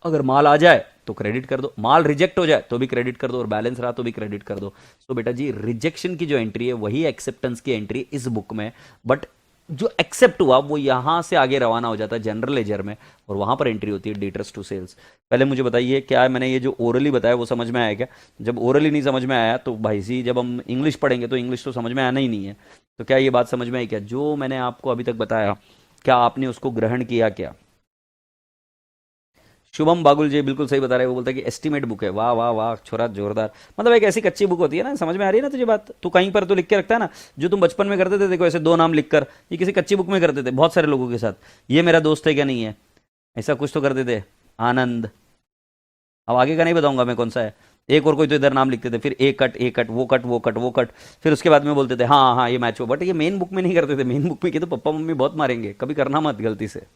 अगर माल आ जाए तो क्रेडिट कर दो, माल रिजेक्ट हो जाए तो भी क्रेडिट कर दो, और बैलेंस रहा तो भी क्रेडिट कर दो। तो बेटा जी रिजेक्शन की जो एंट्री है वही एक्सेप्टेंस की एंट्री इस बुक में, बट जो एक्सेप्ट हुआ वो यहां से आगे रवाना हो जाता है जनरल लेजर में, और वहां पर एंट्री होती है डेटर्स टू सेल्स। पहले मुझे बताइए क्या मैंने ये जो ओरली बताया वो समझ में आया क्या। जब ओरली नहीं समझ में आया तो भाई जी जब हम इंग्लिश पढ़ेंगे तो इंग्लिश तो समझ में आना ही नहीं है। तो क्या ये बात समझ में आई क्या, जो मैंने आपको अभी तक बताया क्या आपने उसको ग्रहण किया क्या। शुभम बागुल जी बिल्कुल सही बता रहे हैं, वो बोलता है कि एस्टीमेट बुक है। वाह वाह वाह छोरा जोरदार, मतलब एक ऐसी कच्ची बुक होती है ना, समझ में आ रही है ना तुझे बात। तू कहीं पर तो लिख के रखता है ना, जो तुम बचपन में करते थे, देखो ऐसे 2 नाम लिखकर, ये किसी कच्ची बुक में करते थे बहुत सारे लोगों के साथ, ये मेरा दोस्त है क्या नहीं है, ऐसा कुछ तो करते थे। आनंद, अब आगे का नहीं बताऊंगा मैं कौन सा है, एक और कोई तो इधर नाम लिखते थे, फिर ए कट वो कट वो कट वो कट, फिर उसके बाद में बोलते थे हाँ हाँ ये मैच हुआ, बट ये मेन बुक में नहीं करते थे। मेन बुक में किए तो पापा मम्मी बहुत मारेंगे, कभी करना मत गलती से।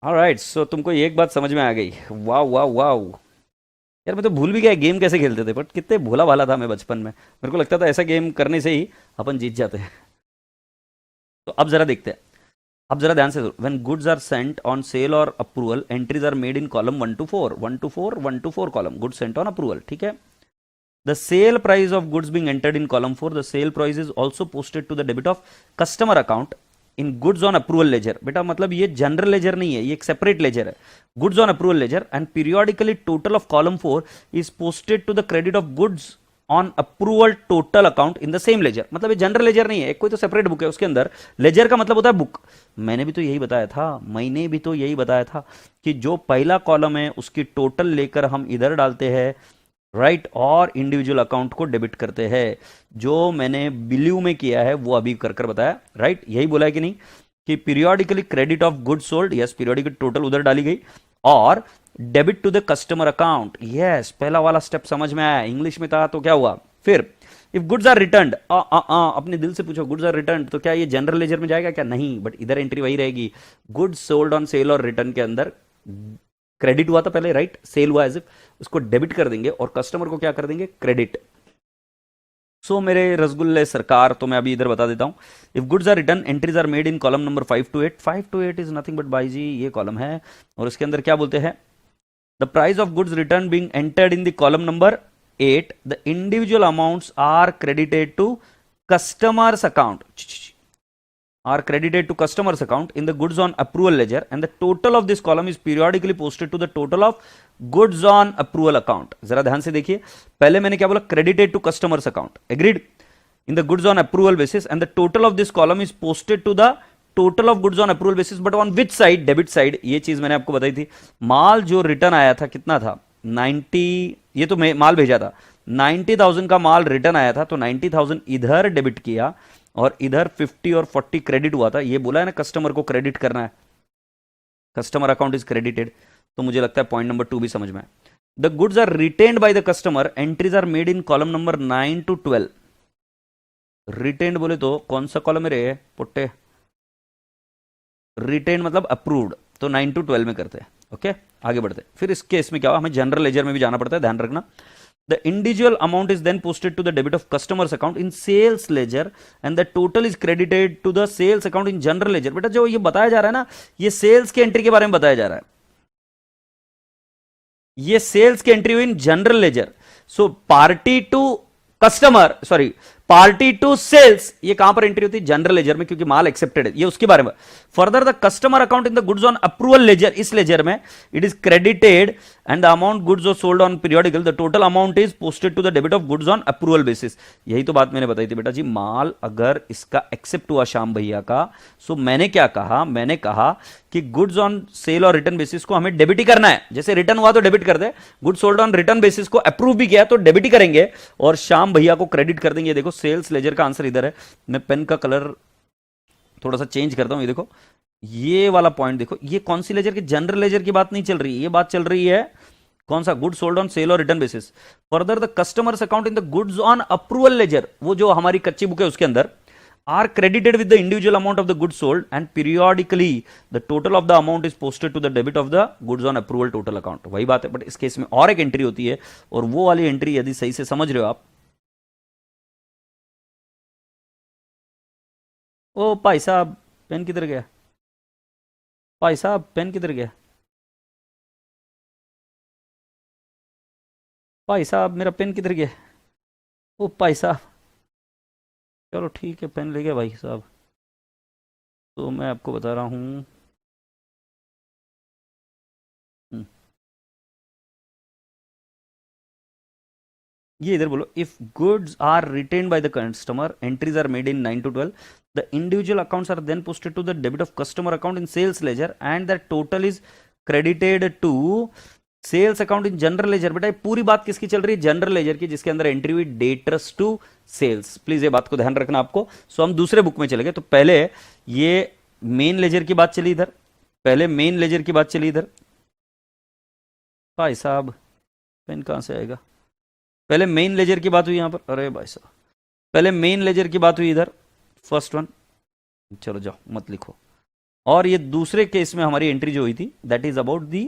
ऑलराइट, सो तुमको एक बात समझ में आ गई। वाह वाह वाह यार, मैं तो भूल भी गया गेम कैसे खेलते थे, बट कितने भोला भाला था मैं बचपन में। मेरे को लगता था ऐसा गेम करने से ही अपन जीत जाते हैं। तो अब जरा देखते हैं, अब जरा ध्यान से, when goods are sent on sale or approval entries are made in column 1 to 4, 1 to 4, 1 to 4 column goods sent on approval, ठीक है। The sale price of goods being entered in column 4, the sale price is also posted to the debit of customer account in goods on approval ledger. बेटा मतलब ये general ledger नहीं है, ये एक separate laser है, goods on approval ledger, and periodically total of column 4 is posted to the credit of goods on approval total account in the same ledger. मतलब ये जनरल लेजर नहीं है, कोई तो सेपरेट बुक है उसके अंदर। लेजर का मतलब होता है बुक। मैंने भी तो यही बताया था, मैंने भी तो यही बताया था कि जो पहला कॉलम है उसकी टोटल लेकर हम इधर डालते हैं, राइट, और इंडिविजुअल अकाउंट को डेबिट करते हैं। जो मैंने बिल्यू में किया है वो अभी कर कर बताया, राइट, यही बोला है कि नहीं, कि periodically credit of goods sold, yes, periodically total उधर डाली गई, और debit to the customer account, yes, पहला वाला स्टेप समझ में आया। इंग्लिश में था तो क्या हुआ फिर, इफ गुड्स आर रिटर्न, अपने दिल से पूछो, गुड्स आर रिटर्न तो क्या ये जनरल लेजर में जाएगा क्या? नहीं, बट इधर एंट्री वही रहेगी, गुड्स सोल्ड ऑन सेल और रिटर्न के अंदर क्रेडिट हुआ था पहले, राइट, सेल हुआ एज इफ, उसको डेबिट कर देंगे और कस्टमर को क्या कर देंगे, क्रेडिट। सो मेरे रसगुल्ले सरकार, तो मैं अभी इधर बता देता हूं, if goods are return entries are made in column number 5 to 8, 5 to 8 is nothing but by जी, ये कॉलम है, और इसके अंदर क्या बोलते हैं, the price of goods return being entered in the column number 8, the individual amounts are credited to customers account, are credited to customers account in the goods on approval ledger, and the total of this column is periodically posted to the total of goods on approval account। जरा ध्यान से देखिए, पहले मैंने क्या बोला, credited to customers account, agreed, in the goods on approval basis, and the total of this column is posted to the total of goods on approval basis, but on which side, debit side। ये चीज मैंने आपको बताई थी, माल जो return आया था कितना था, 90, ये तो माल भेजा था 90,000 का माल रिटर्न आया था, तो 90,000 इधर डेबिट किया और इधर 50 और 40 क्रेडिट हुआ था। ये बोला है ना कस्टमर को क्रेडिट करना है, कस्टमर अकाउंट इज क्रेडिटेड, तो मुझे लगता है पॉइंट नंबर 2 भी समझ में। The goods are retained by the customer, entries are made in column number 9 to 12। Retained बोले तो कौन सा कॉलम में रहे पुट्टे, रिटेन मतलब अप्रूव्ड, तो 9 to 12 में करते हैं। ओके, आगे बढ़ते हैं। फिर इस केस में क्या हुआ, हमें जनरल लेजर में भी जाना पड़ता है, ध्यान रखना। The individual amount is then posted to the debit of customer's account in sales ledger, and the total is credited to the sales account in general ledger। बेटा जो ये बताया जा रहा है ना, ये सेल्स की एंट्री के बारे में बताया जा रहा है, ये सेल्स की एंट्री हुई in general ledger. So party to customer, sorry, party to sales, ये कहां पर एंट्री होती है, जनरल लेजर में, क्योंकि माल एक्सेप्टेड है, ये उसके बारे में। Further the customer account in the goods on approval ledger, इस लेजर में it is credited and the amount goods are sold on periodical, the total amount is posted to the debit of goods on approval basis. यही तो बात मैंने बताई थी बेटा जी, माल अगर इसका एक्सेप्ट हुआ श्याम भैया का, सो मैंने क्या कहा, मैंने कहा कि गुड्स ऑन सेल और रिटर्न बेसिस को हमें डेबिट ही करना है। जैसे रिटर्न हुआ तो डेबिट कर दे, goods sold on return basis को अप्रूव भी किया तो डेबिट ही करेंगे और श्याम भैया को क्रेडिट कर देंगे। देखो सेल्स लेजर का आंसर इधर है। मैं पेन का कलर थोड़ा सा चेंज करता हूं, ये देखो, ये वाला पॉइंट देखो, ये कौन सी लेजर की, जनरल लेजर की बात नहीं चल रही है, ये बात चल रही है कौन सा, गुड्स सोल्ड ऑन सेल और return basis. Further the customers account in the goods on approval ledger, वो जो हमारी कच्ची बुक है उसके अंदर, are credited with the individual amount of the goods sold, and periodically the total of the amount is posted to the debit of the goods on approval total account। वही बात है, बट इस case में और एक entry होती है, और वो वाली एंट्री यदि सही से समझ रहे हो आप, ओ भाई साहब पेन किधर गया, भाई साहब पेन किधर गया, भाई साहब मेरा पेन किधर गया, ओ भाई साहब, चलो ठीक है पेन ले गया भाई साहब। तो मैं आपको बता रहा हूँ, ये इधर बोलो, if goods are retain by the customer, entries are made in 9 to 12, the individual accounts are then posted to the debit of customer account in sales ledger, and the total is credited to sales account in general ledger. बेटा पूरी बात किसकी चल रही है, general ledger की, जिसके अंदर एंट्री हुई डेटर्स टू सेल्स। प्लीज ये बात को ध्यान रखना आपको। सो हम दूसरे बुक में चले गए, तो पहले ये मेन लेजर की बात चली इधर, पहले मेन लेजर की बात चली इधर, भाई साहब पेन कहाँ से आएगा? पहले मेन लेजर की बात हुई यहाँ पर, अरे भाई साहब पहले मेन लेजर की बात हुई इधर, फर्स्ट वन, चलो जाओ मत लिखो। और ये दूसरे केस में हमारी एंट्री जो हुई थी that is about the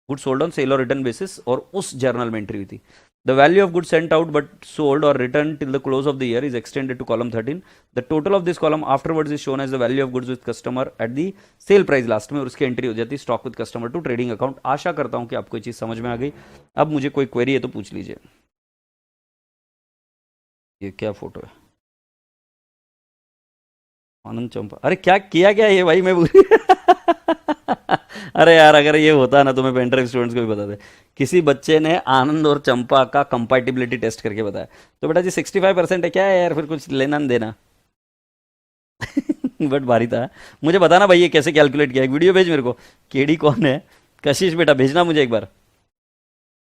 good sold on sale और रिटर्न बेसिस, और उस जर्नल में एंट्री हुई थी the value of good sent out but sold और return till the close of the year is extended to column 13। The total of this column afterwards is shown as the value of goods with customer at the sale price last में, और उसकी entry हो जाती है stock with customer to trading account. आशा करता हूं कि आपको ये चीज समझ में आ गई। अब मुझे कोई क्वेरी है तो पूछ लीजिए। ये क्या फोटो है? आनंद चंपा, अरे क्या किया क्या ये भाई, मैं अरे यार अगर ये होता ना तो मैं पेंटर स्टूडेंट्स को भी बता दे। किसी बच्चे ने आनंद और चंपा का कंपैटिबिलिटी टेस्ट करके बताया, तो बेटा जी 65% है क्या है यार, फिर कुछ लेना न देना। बट भारी था। मुझे बताना भाई ये कैसे कैलकुलेट किया, एक वीडियो भेज मेरे को, केडी कौन है, कशिश बेटा भेजना मुझे एक बार।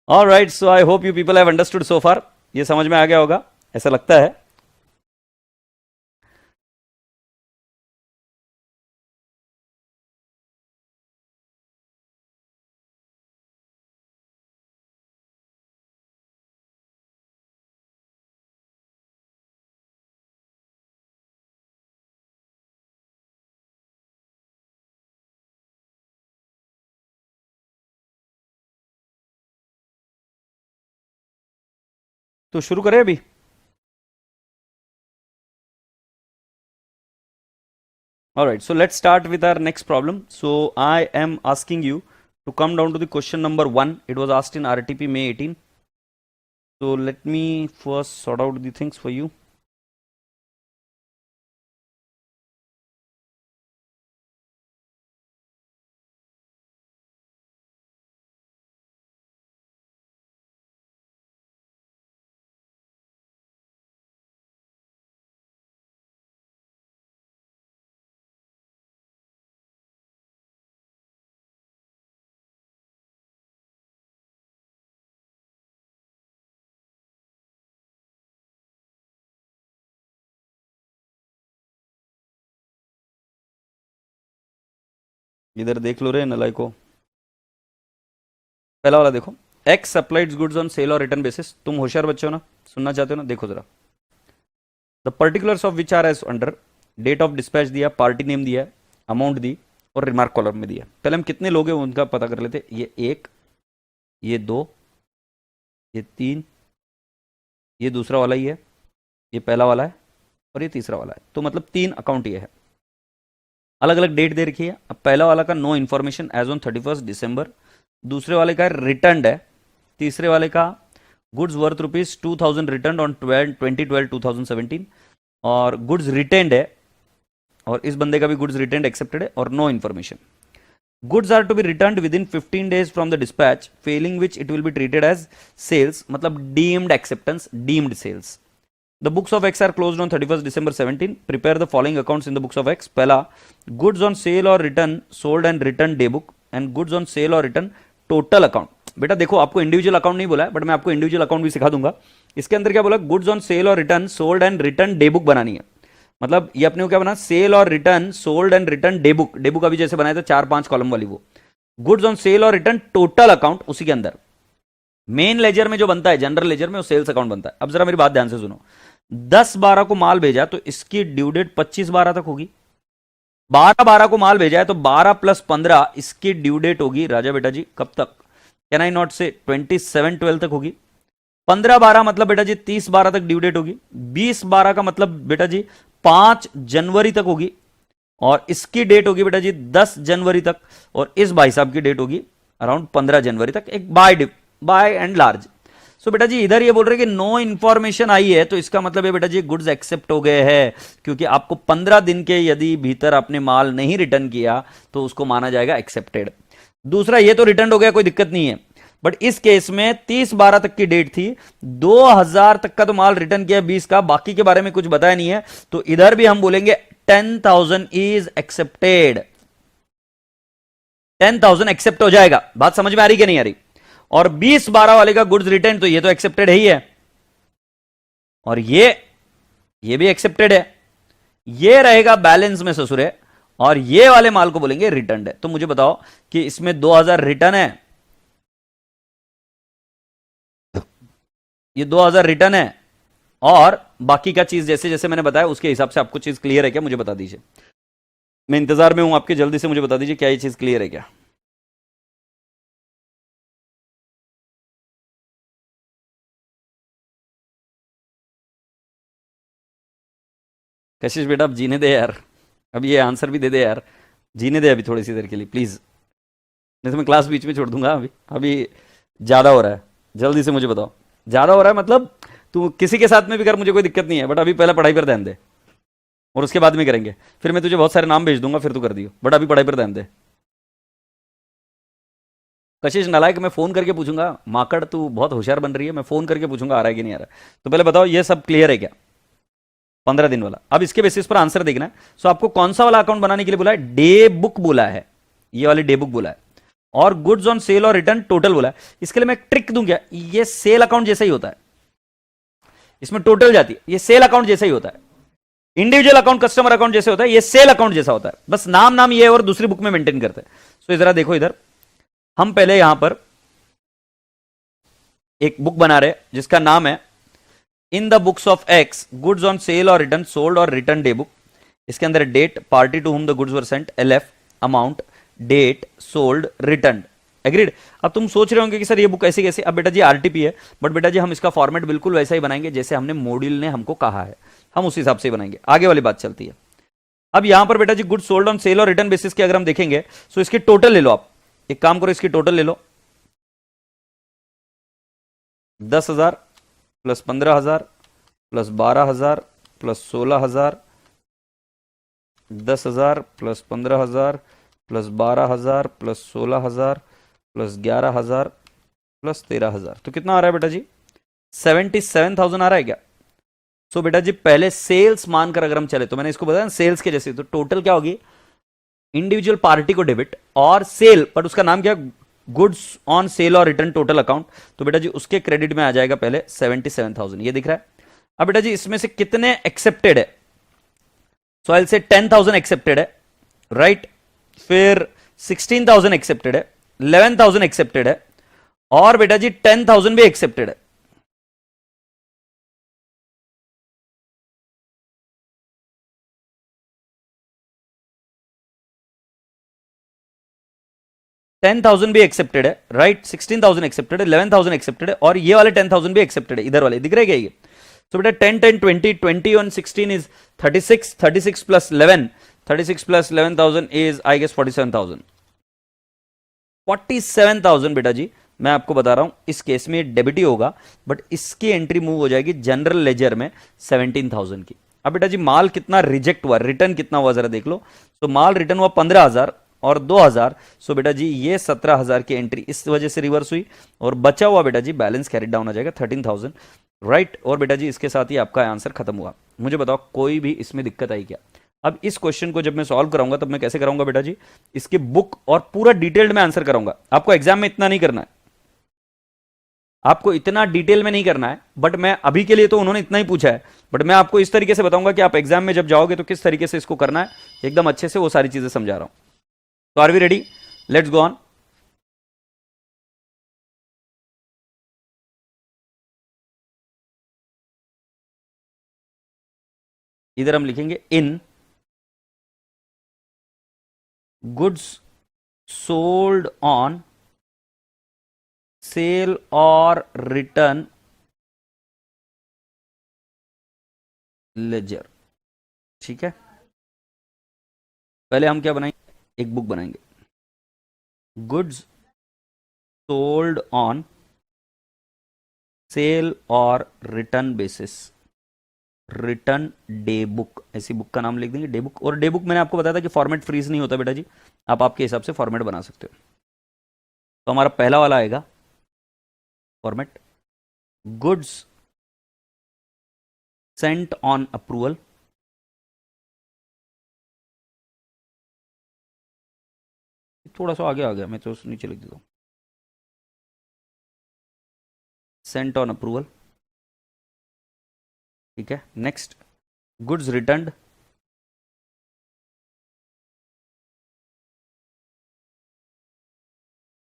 All right, so I hope you people have understood so far. ये समझ में आ गया होगा ऐसा लगता है। तो शुरू करें अभी। All right, so let's start with our next problem. So I am asking you to come down to the question number 1. It was asked in RTP May 18. So let me first sort out the things for you. इधर देख लो रे नलाइको, पहला वाला देखो, x supplied goods on sale और return basis. तुम होशियार बच्चे हो ना, सुनना चाहते हो ना, देखो जरा। The particulars of which are as under, date of dispatch दिया, पार्टी नेम दिया, अमाउंट दी, और रिमार्क कॉलम में दिया। पहले हम कितने लोग हैं उनका पता कर लेते। ये 1, ये 2, ये 3, ये दूसरा वाला ही है, ये पहला वाला है, और ये तीसरा वाला है। तो मतलब 3 अकाउंट ये है, अलग अलग डेट दे रखी है। अब पहला वाला का नो इन्फॉर्मेशन एज ऑन 31 दिसंबर, दूसरे वाले का रिटर्न है, तीसरे वाले का गुड्स वर्थ ₹2000 रिटर्न ऑन 2012-2017, और गुड्स रिटेंड है, और इस बंदे का भी गुड्स रिटेंड एक्सेप्टेड है, और no information. Goods are to be return within 15 days from the dispatch, failing which it will be treated as sales, मतलब deemed acceptance, deemed sales. The books of X are closed on 31st December 17. Prepare the following accounts in the books of X. पहला, goods on sale or return sold and return day book, and goods on sale or return total account. बेटा देखो आपको individual account नहीं बोला है, but मैं आपको individual account भी सिखा दूंगा। इसके अंदर क्या बोला, गुड्स ऑन सेल और return sold and return day book बनानी है। मतलब ये अपने को क्या बना, सेल और return sold and return day book. Day book अभी जैसे बनाया था 4-5 कॉलम वाली, वो गुड्स ऑन सेल और रिटर्न टोटल अकाउंट उसी के अंदर। मेन लेजर में जो बनता है, जनरल लेजर में वो सेल्स अकाउंट बनता है। अब जरा मेरी बात ध्यान से सुनो, 10-12 को माल भेजा तो इसकी ड्यू डेट 25-12 तक होगी। 12-12 को माल भेजा है तो 12 + 15 इसकी ड्यू डेट होगी राजा बेटा जी कब तक, कैन आई नॉट से 27-12 तक होगी। 15-12 मतलब बेटा जी 30-12 तक ड्यू डेट होगी। 20-12 का मतलब बेटा जी 5 जनवरी तक होगी, और इसकी डेट होगी बेटा जी 10 जनवरी तक, और इस भाई साहब की डेट होगी अराउंड 15 जनवरी तक, एक बाय एंड लार्ज। सो बेटा जी इधर ये बोल रहे कि नो इन्फॉर्मेशन आई है, तो इसका मतलब है बेटा जी गुड्स एक्सेप्ट हो गए हैं, क्योंकि आपको 15 दिन के यदि भीतर आपने माल नहीं रिटर्न किया तो उसको माना जाएगा एक्सेप्टेड। दूसरा, ये तो रिटर्न हो गया, कोई दिक्कत नहीं है, बट इस केस में 30-12 तक की डेट थी, 2000 तक का तो माल रिटर्न किया, 20 का, बाकी के बारे में कुछ बताया नहीं है, तो इधर भी हम बोलेंगे 10,000 इज एक्सेप्टेड। 10,000 एक्सेप्ट हो जाएगा। बात समझ में आ रही कि नहीं आ रही? और 20-12 वाले का गुड्स रिटर्न, तो ये तो एक्सेप्टेड है ही है, और ये भी एक्सेप्टेड है, ये रहेगा बैलेंस में ससुरे, और ये वाले माल को बोलेंगे रिटर्न है। तो मुझे बताओ कि इसमें 2000 रिटर्न है, ये 2000 रिटर्न है, और बाकी का चीज जैसे जैसे मैंने बताया उसके हिसाब से आपको चीज क्लियर है क्या, मुझे बता दीजिए। मैं इंतजार में हूं आपके, जल्दी से मुझे बता दीजिए क्या ये चीज क्लियर है क्या। कशिश बेटा अब जीने दे यार, अब ये आंसर भी दे दे यार, जीने दे अभी थोड़ी सी देर के लिए प्लीज, नहीं तो मैं क्लास बीच में छोड़ दूंगा। अभी अभी ज्यादा हो रहा है, जल्दी से मुझे बताओ। ज्यादा हो रहा है मतलब तू किसी के साथ में भी कर, मुझे कोई दिक्कत नहीं है, बट अभी पहले पढ़ाई पर ध्यान दे, और उसके बाद में करेंगे। फिर मैं तुझे बहुत सारे नाम भेज दूंगा, फिर तू कर दियो, बट अभी पढ़ाई पर ध्यान दे। कशिश नालायक, मैं फोन करके पूछूंगा, माकड़ तू बहुत होशियार बन रही है, मैं फोन करके पूछूंगा आ रहा है कि नहीं आ रहा है। तो पहले बताओ ये सब क्लियर है क्या, 15 दिन वाला। अब इसके बेसिस पर आंसर देखना है। सो आपको कौन सा वाला अकाउंट बनाने के लिए बोला है, डे बुक बोला है, ये वाली डे बुक बोला है, और गुड्स ऑन सेल और रिटर्न टोटल बोला है। इसके लिए मैं एक ट्रिक दूं क्या, ये सेल अकाउंट जैसा ही होता है, इसमें टोटल जाती है, ये सेल अकाउंट जैसा ही होता है। इंडिविजुअल अकाउंट कस्टमर अकाउंट जैसे होता है, ये सेल अकाउंट जैसा होता है, बस नाम नाम ये और दूसरी बुक में मेंटेन करते हैं। सो जरा देखो इधर, हम पहले यहां पर एक बुक बना रहे जिसका नाम है in the books of X goods on sale और रिटर्न सोल्ड और रिटर्न डे बुक। इसके अंदर date, party to whom the goods were sent, LF, amount, date, sold, return, agreed. अब तुम सोच रहे होंगे कि सर ये बुक ऐसी कैसे, अब बेटा जी आरटीपी है, बट बेटा जी हम इसका फॉर्मेट बिल्कुल वैसा ही बनाएंगे जैसे हमने मॉड्यूल ने हमको कहा है, हम उस हिसाब से बनाएंगे। आगे वाली बात चलती है। अब यहां पर बेटा जी गुड सोल्ड ऑन सेल और रिटर्न बेसिस के अगर हम देखेंगे, तो इसकी टोटल ले लो आप, एक काम करो इसकी टोटल ले लो, 10,000 plus 15,000 plus 12,000 plus 16,000, 10,000 plus 15,000 plus 12,000 plus 16,000 plus 11,000 plus 13,000, तो कितना आ रहा है बेटा जी, 77,000 आ रहा है क्या। सो बेटा जी पहले सेल्स मानकर अगर हम चले, तो मैंने इसको बताया सेल्स के जैसे, तो टोटल क्या होगी, इंडिविजुअल पार्टी को डेबिट और सेल, पर उसका नाम क्या, गुड्स ऑन सेल और रिटर्न टोटल अकाउंट, तो बेटा जी उसके क्रेडिट में आ जाएगा पहले 77,000, ये दिख रहा है। अब बेटा जी इसमें से कितने एक्सेप्टेड है, सो आई से 10,000 एक्सेप्टेड है, राइट, फिर 16,000 एक्सेप्टेड है, 11,000 एक्सेप्टेड है, और बेटा जी 10,000 भी एक्सेप्टेड है। 10,000 भी एक्सेप्टेड है, राइट, 16,000 एक्सेप्टेड है, 11,000 एक्सेप्टेड है, और ये वाले 10,000 भी एक्सेप्टेड है, इधर वाले दिख रहे क्या ये। तो बेटा 10 10 20 20 on 16 is 36, 36 plus 11, 36 plus 11,000 is I guess 47,000, 47,000 बेटा जी। मैं आपको बता रहा हूं इस केस में डेबिट ही होगा, बट इसकी एंट्री मूव हो जाएगी जनरल लेजर में 17,000 की। अब बेटा जी माल कितना रिजेक्ट हुआ, रिटर्न कितना हुआ जरा देख लो। तो माल रिटर्न हुआ 15,000 और 2,000, सो बेटा जी ये 17,000 की एंट्री इस वजह से रिवर्स हुई, और बचा हुआ बेटा जी बैलेंस कैरी डाउन हो जाएगा 13,000, राइट। और बेटा जी इसके साथ ही आपका आंसर खत्म हुआ। मुझे बताओ कोई भी इसमें दिक्कत आई क्या। अब इस क्वेश्चन को जब मैं सॉल्व कराऊंगा तब मैं कैसे कराऊंगा बेटा जी, इसकी बुक और पूरा डिटेल्ड में आंसर कराऊंगा। आपको एग्जाम में इतना नहीं करना है, आपको इतना डिटेल में नहीं करना है, बट मैं अभी के लिए तो उन्होंने इतना ही पूछा है, बट मैं आपको इस तरीके से बताऊंगा कि आप एग्जाम में जब जाओगे तो किस तरीके से इसको करना है, एकदम अच्छे से वो सारी चीजें समझा रहा हूं। तो are we ready, let's go on. इधर हम लिखेंगे in goods sold on sale और रिटर्न लेजर, ठीक है। पहले हम क्या बनाएंगे, एक बुक बनाएंगे, गुड्स सोल्ड ऑन सेल और return basis, return day book, ऐसी बुक का नाम लिख देंगे डे बुक। और डे बुक मैंने आपको बताया था कि फॉर्मेट फ्रीज नहीं होता बेटा जी, आप आपके हिसाब से फॉर्मेट बना सकते हो। तो हमारा पहला वाला आएगा format, goods sent on approval, थोड़ा सा आगे आ गया, मैं तो नीचे लिख देता हूँ, सेंट ऑन अप्रूवल, ठीक है। नेक्स्ट गुड्स रिटर्न,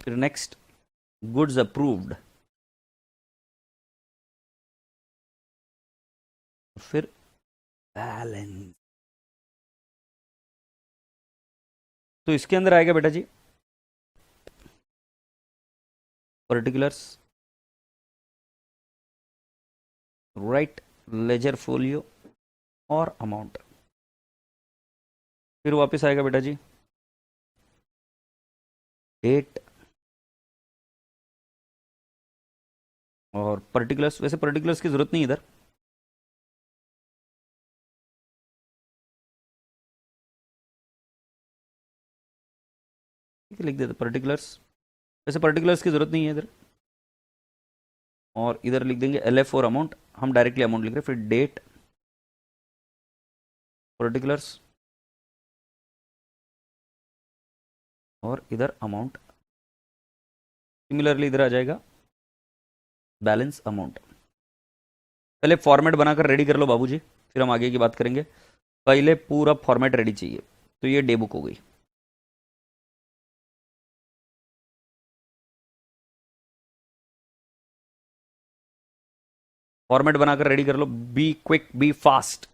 फिर नेक्स्ट गुड्स अप्रूव्ड, फिर बैलेंस। तो इसके अंदर आएगा बेटा जी पर्टिकुलर्स, राइट, लेजर फोलियो और अमाउंट। फिर वापस आएगा बेटा जी डेट और पर्टिकुलर्स। वैसे पर्टिकुलर्स की जरूरत नहीं इधर, ठीक है, लिख देते पर्टिकुलर्स। वैसे पर्टिकुलर्स की जरूरत नहीं है इधर, और इधर लिख देंगे LF और अमाउंट। हम डायरेक्टली अमाउंट लिख रहे हैं, फिर डेट पर्टिकुलर्स और इधर अमाउंट। सिमिलरली इधर आ जाएगा बैलेंस अमाउंट। पहले फॉर्मेट बनाकर रेडी कर लो बाबूजी, फिर हम आगे की बात करेंगे। पहले पूरा फॉर्मेट रेडी चाहिए। तो ये डे बुक हो गई। फॉर्मेट बनाकर रेडी कर लो, be quick be fast.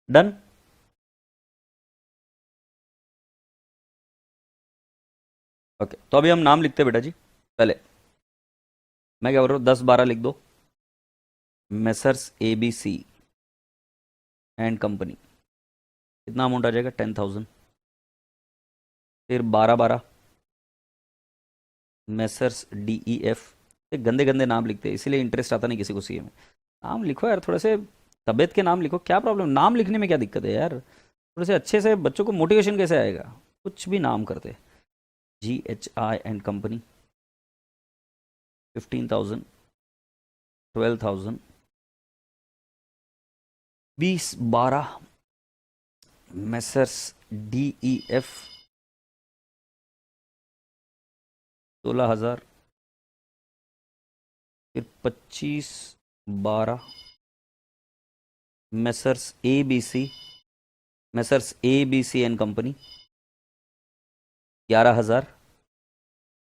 Done. Okay, तो अभी हम नाम लिखते हैं बेटा जी। पहले मैं क्या बोल रहा हूँ, 10-12 लिख दो, मेसर्स ABC एंड कंपनी। कितना अमाउंट आ जाएगा, 10,000। फिर 12-12 मेसर्स DEF। ये गंदे गंदे नाम लिखते हैं, इसीलिए इंटरेस्ट आता नहीं किसी को सीए में। नाम लिखो यार थोड़े से, तबीयत के नाम लिखो, क्या प्रॉब्लम, नाम लिखने में क्या दिक्कत है यार। थोड़े से अच्छे से बच्चों को मोटिवेशन कैसे आएगा, कुछ भी नाम करते। GHI and company 15,000, 12,000, 20-12 messrs DEF 16,000। फिर 25-12 messrs ABC and company 11,000।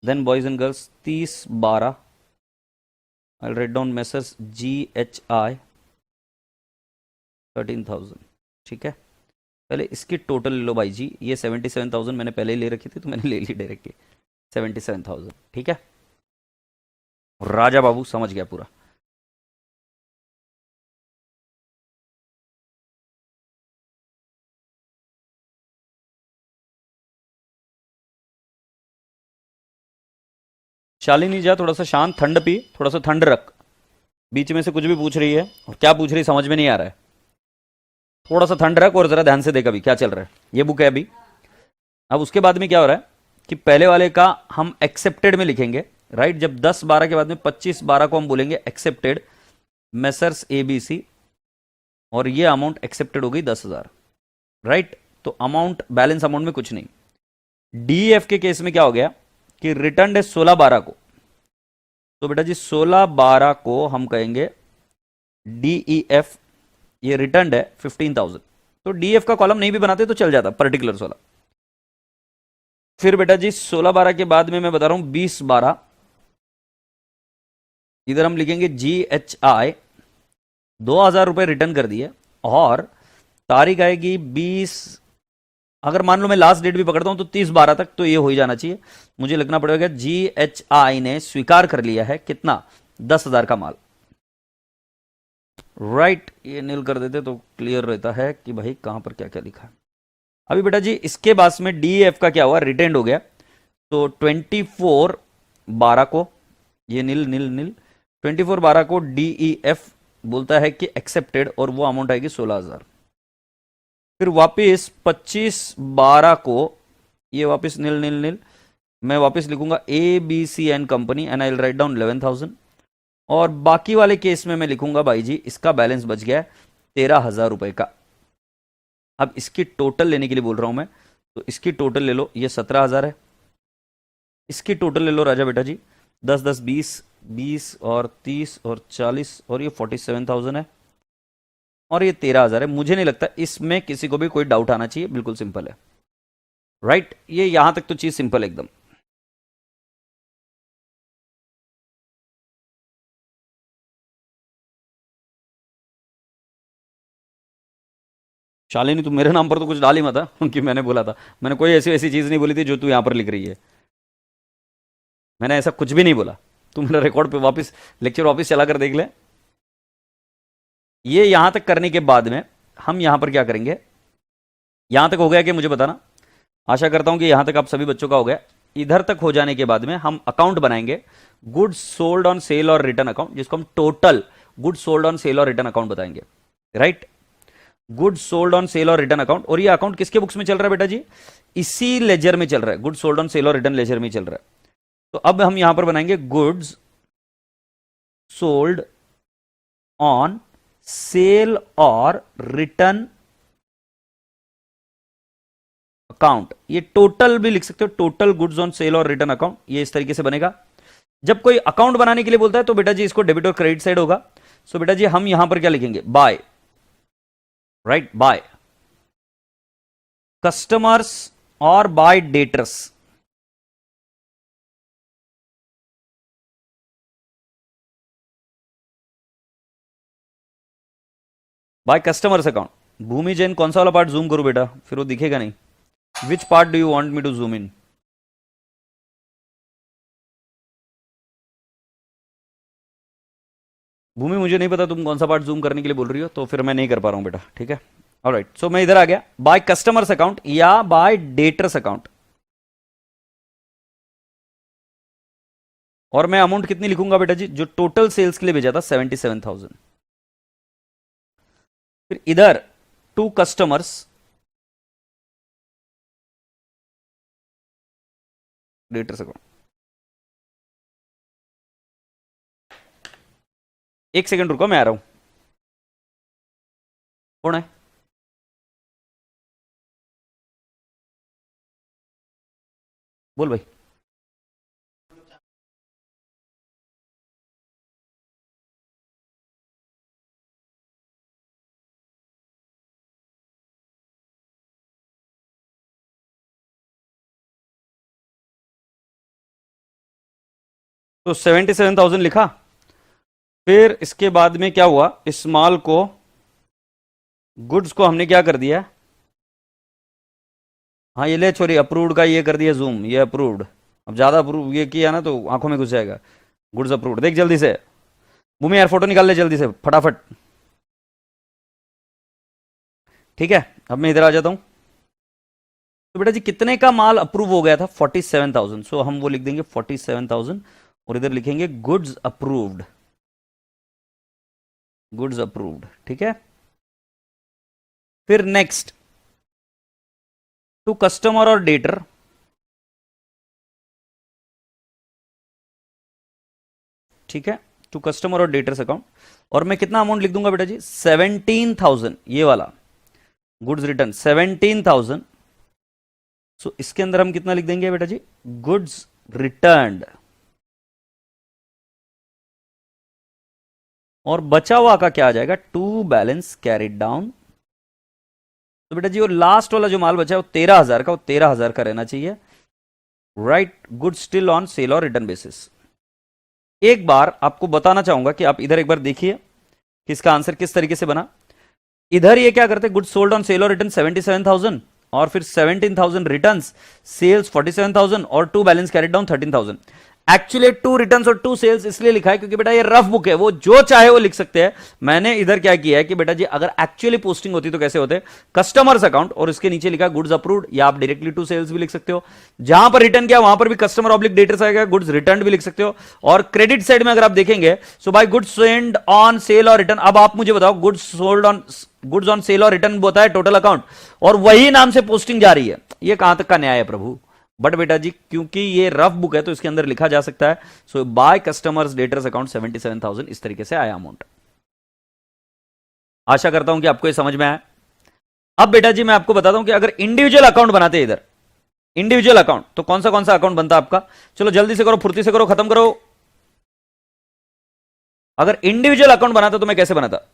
Than boys and girls 30-12 I write down messrs GHI 13,000। ठीक है, पहले इसकी टोटल ले लो भाई जी। ये 77,000 मैंने पहले ही ले रखी थी, तो मैंने ले ली डायरेक्टली 77,000। ठीक है, राजा बाबू समझ गया पूरा। शालिनी जा थोड़ा सा शांत, ठंड पी, थोड़ा सा ठंड रख। बीच में से कुछ भी पूछ रही है और क्या पूछ रही समझ में नहीं आ रहा है। थोड़ा सा ठंड रख और जरा ध्यान से देख अभी क्या चल रहा है। ये बुक है अभी। अब उसके बाद में क्या हो रहा है कि पहले वाले का हम एक्सेप्टेड में लिखेंगे, राइट। जब 10-12 के बाद में 25-12 को हम बोलेंगे एक्सेप्टेड मेसर्स ABC, और ये अमाउंट एक्सेप्टेड हो गई 10,000, राइट। तो अमाउंट बैलेंस अमाउंट में कुछ नहीं। DEF के केस में क्या हो गया कि रिटर्न है 16-12 को, तो बेटा जी 16-12 को हम कहेंगे DEF। ये रिटर्न है 15,000, तो DEF का कॉलम नहीं भी बनाते तो चल जाता, पर्टिकुलर्स वाला। फिर बेटा जी 16-12 के बाद में मैं बता रहा हूं 20-12, इधर हम लिखेंगे GHI 2,000 रुपए रिटर्न कर दिए, और तारीख आएगी 20। अगर मान लो मैं लास्ट डेट भी पकड़ता हूं तो 30-12 तक तो ये हो ही जाना चाहिए। मुझे लिखना पड़ेगा GHI ने स्वीकार कर लिया है कितना, 10,000 का माल, राइट। ये नील कर देते तो क्लियर रहता है कि भाई कहां पर क्या क्या लिखा है। अभी बेटा जी इसके बाद में DEF का क्या हुआ, रिटेंड हो गया। तो 24-12 को ये नील नील नील 24/12 को DEF बोलता है कि एक्सेप्टेड और वो अमाउंट आएगी 16,000। फिर वापिस 25/12 को ये वापिस नील नील नील मैं वापिस लिखूंगा ABC and company and I will write down 11,000 और बाकी वाले केस में मैं लिखूंगा भाई जी इसका बैलेंस बच गया 13,000 रुपए का। अब इसकी टोटल लेने के लिए बोल रहा हूं मैं, तो इसकी टोटल ले लो, ये 17,000 है। इसकी टोटल ले लो राजा बेटा जी, 10 10 20 20 और 30 और 40 और ये 47,000 है और ये 13,000 है। मुझे नहीं लगता इसमें किसी को भी कोई डाउट आना चाहिए, बिल्कुल सिंपल है, राइट। ये यहां तक तो चीज सिंपल एकदम। शालिनी तू मेरे नाम पर तो कुछ डाल ही मत क्योंकि मैंने बोला था, मैंने कोई ऐसी ऐसी चीज नहीं बोली थी जो तू यहां पर लिख रही है, मैंने ऐसा कुछ भी नहीं बोला। तू मेरा रिकॉर्ड पे वापस लेक्चर वापस चला कर देख ले। ये यहां तक करने के बाद में हम यहां पर क्या करेंगे, यहां तक हो गया कि मुझे बताना, आशा करता हूं कि यहां तक आप सभी बच्चों का हो गया। इधर तक हो जाने के बाद में हम अकाउंट बनाएंगे गुड्स सोल्ड ऑन सेल और रिटर्न अकाउंट, जिसको हम total goods sold on sale और रिटर्न अकाउंट बताएंगे, right. Goods sold on sale और रिटर्न अकाउंट, और ये अकाउंट किसके बुक्स में चल रहा है बेटा जी, इसी लेजर में चल रहा है, गुड्स सोल्ड ऑन सेल और रिटर्न लेजर में चल रहा है। तो अब हम यहां पर बनाएंगे गुड्स सोल्ड ऑन सेल और रिटर्न अकाउंट। ये टोटल भी लिख सकते हो, टोटल गुड्स ऑन सेल और रिटर्न अकाउंट, ये इस तरीके से बनेगा। जब कोई अकाउंट बनाने के लिए बोलता है तो बेटा जी इसको डेबिट और क्रेडिट साइड होगा। सो बेटा जी हम यहां पर क्या लिखेंगे, बाय, राइट, बाय कस्टमर्स और by debtors. By customers account. Bhumi Jain कौन सा वाला पार्ट जूम करूं बेटा, फिर वो दिखेगा नहीं। Which part do you want me to zoom in? Bhumi मुझे नहीं पता तुम कौन सा पार्ट जूम करने के लिए बोल रही हो, तो फिर मैं नहीं कर पा रहा हूं बेटा, ठीक है। ऑलराइट, सो मैं इधर आ गया, बाय कस्टमर्स अकाउंट या बाय डेटर्स अकाउंट, और मैं अमाउंट कितनी लिखूंगा बेटा जी, जो टोटल सेल्स के लिए भेजा था 77,000। फिर इधर टू कस्टमर्स डेटर्स अकाउंट। एक सेकंड रुको, मैं आ रहा हूं। कौन है? बोल भाई। तो 77,000 लिखा। फिर इसके बाद में क्या हुआ, इस माल को, गुड्स को हमने क्या कर दिया, हाँ ये ले छोरी, अप्रूव्ड का ये कर दिया जूम, ये अप्रूव्ड। अब ज्यादा अप्रूव ये किया ना तो आंखों में घुस जाएगा। गुड्स अप्रूव्ड, देख जल्दी से भूमि यार, फोटो निकाल ले जल्दी से फटाफट, ठीक है। अब मैं इधर आ जाता हूं। तो बेटा जी कितने का माल अप्रूव हो गया था, 47,000। सो हम वो लिख देंगे 47,000 और इधर लिखेंगे गुड्स अप्रूव्ड, गुड्स अप्रूव्ड, ठीक है। फिर नेक्स्ट टू कस्टमर और डेटर, ठीक है, टू कस्टमर और डेटर्स अकाउंट, और मैं कितना अमाउंट लिख दूंगा बेटा जी, 17,000, ये वाला गुड्स रिटर्न 17,000। सो इसके अंदर हम कितना लिख देंगे बेटा जी, गुड्स रिटर्न्ड, और बचा हुआ का क्या आ जाएगा, टू बैलेंस कैरिड डाउन। तो बेटा जी वो लास्ट वाला जो माल बचा है वो 13,000 का, वो 13,000 का रहना चाहिए, right. Good still on sale और रिटर्न बेसिस। एक बार आपको बताना चाहूंगा कि आप इधर एक बार देखिए कि इसका आंसर किस तरीके से बना। इधर ये क्या करते हैं, गुड सोल्ड ऑन सेल और रिटर्न 77,000 और फिर 17,000 रिटर्न्स, सेल्स 47,000 और to balance carried down 13,000। Actually 2 returns और 2 सेल्स इसलिए लिखा है क्योंकि बेटा ये रफ बुक है, वो जो चाहे वो लिख सकते हैं। मैंने इधर क्या किया है कि बेटा जी अगर एक्चुअली पोस्टिंग होती तो कैसे होते, कस्टमर्स अकाउंट और इसके नीचे लिखा गुड्स अप्रूव्ड, या आप डायरेक्टली टू सेल्स भी लिख सकते हो। जहां पर रिटर्न किया वहां पर भी कस्टमर ऑब्लिक डेटर्स आएगा, गुड्स रिटर्न भी लिख सकते हो। और क्रेडिट साइड में अगर आप देखेंगे so by goods send on sale और रिटर्न। अब आप मुझे बताओ, गुड्स ऑन सेल और रिटर्न होता है टोटल अकाउंट, और वही नाम से पोस्टिंग जा रही है, ये कहां तक का न्याय है प्रभु। बट बेटा जी क्योंकि ये रफ बुक है तो इसके अंदर लिखा जा सकता है। सो बाय कस्टमर्स डेटर्स अकाउंट 77,000, इस तरीके से आया अमाउंट। आशा करता हूं कि आपको ये समझ में आया। अब बेटा जी मैं आपको बताता हूं कि अगर इंडिविजुअल अकाउंट बनाते हैं इधर, इंडिविजुअल अकाउंट, तो कौन सा अकाउंट बनता है आपका। चलो जल्दी से करो, फुर्ती से करो, खत्म करो। अगर इंडिविजुअल अकाउंट बनाता तो मैं कैसे बनाता।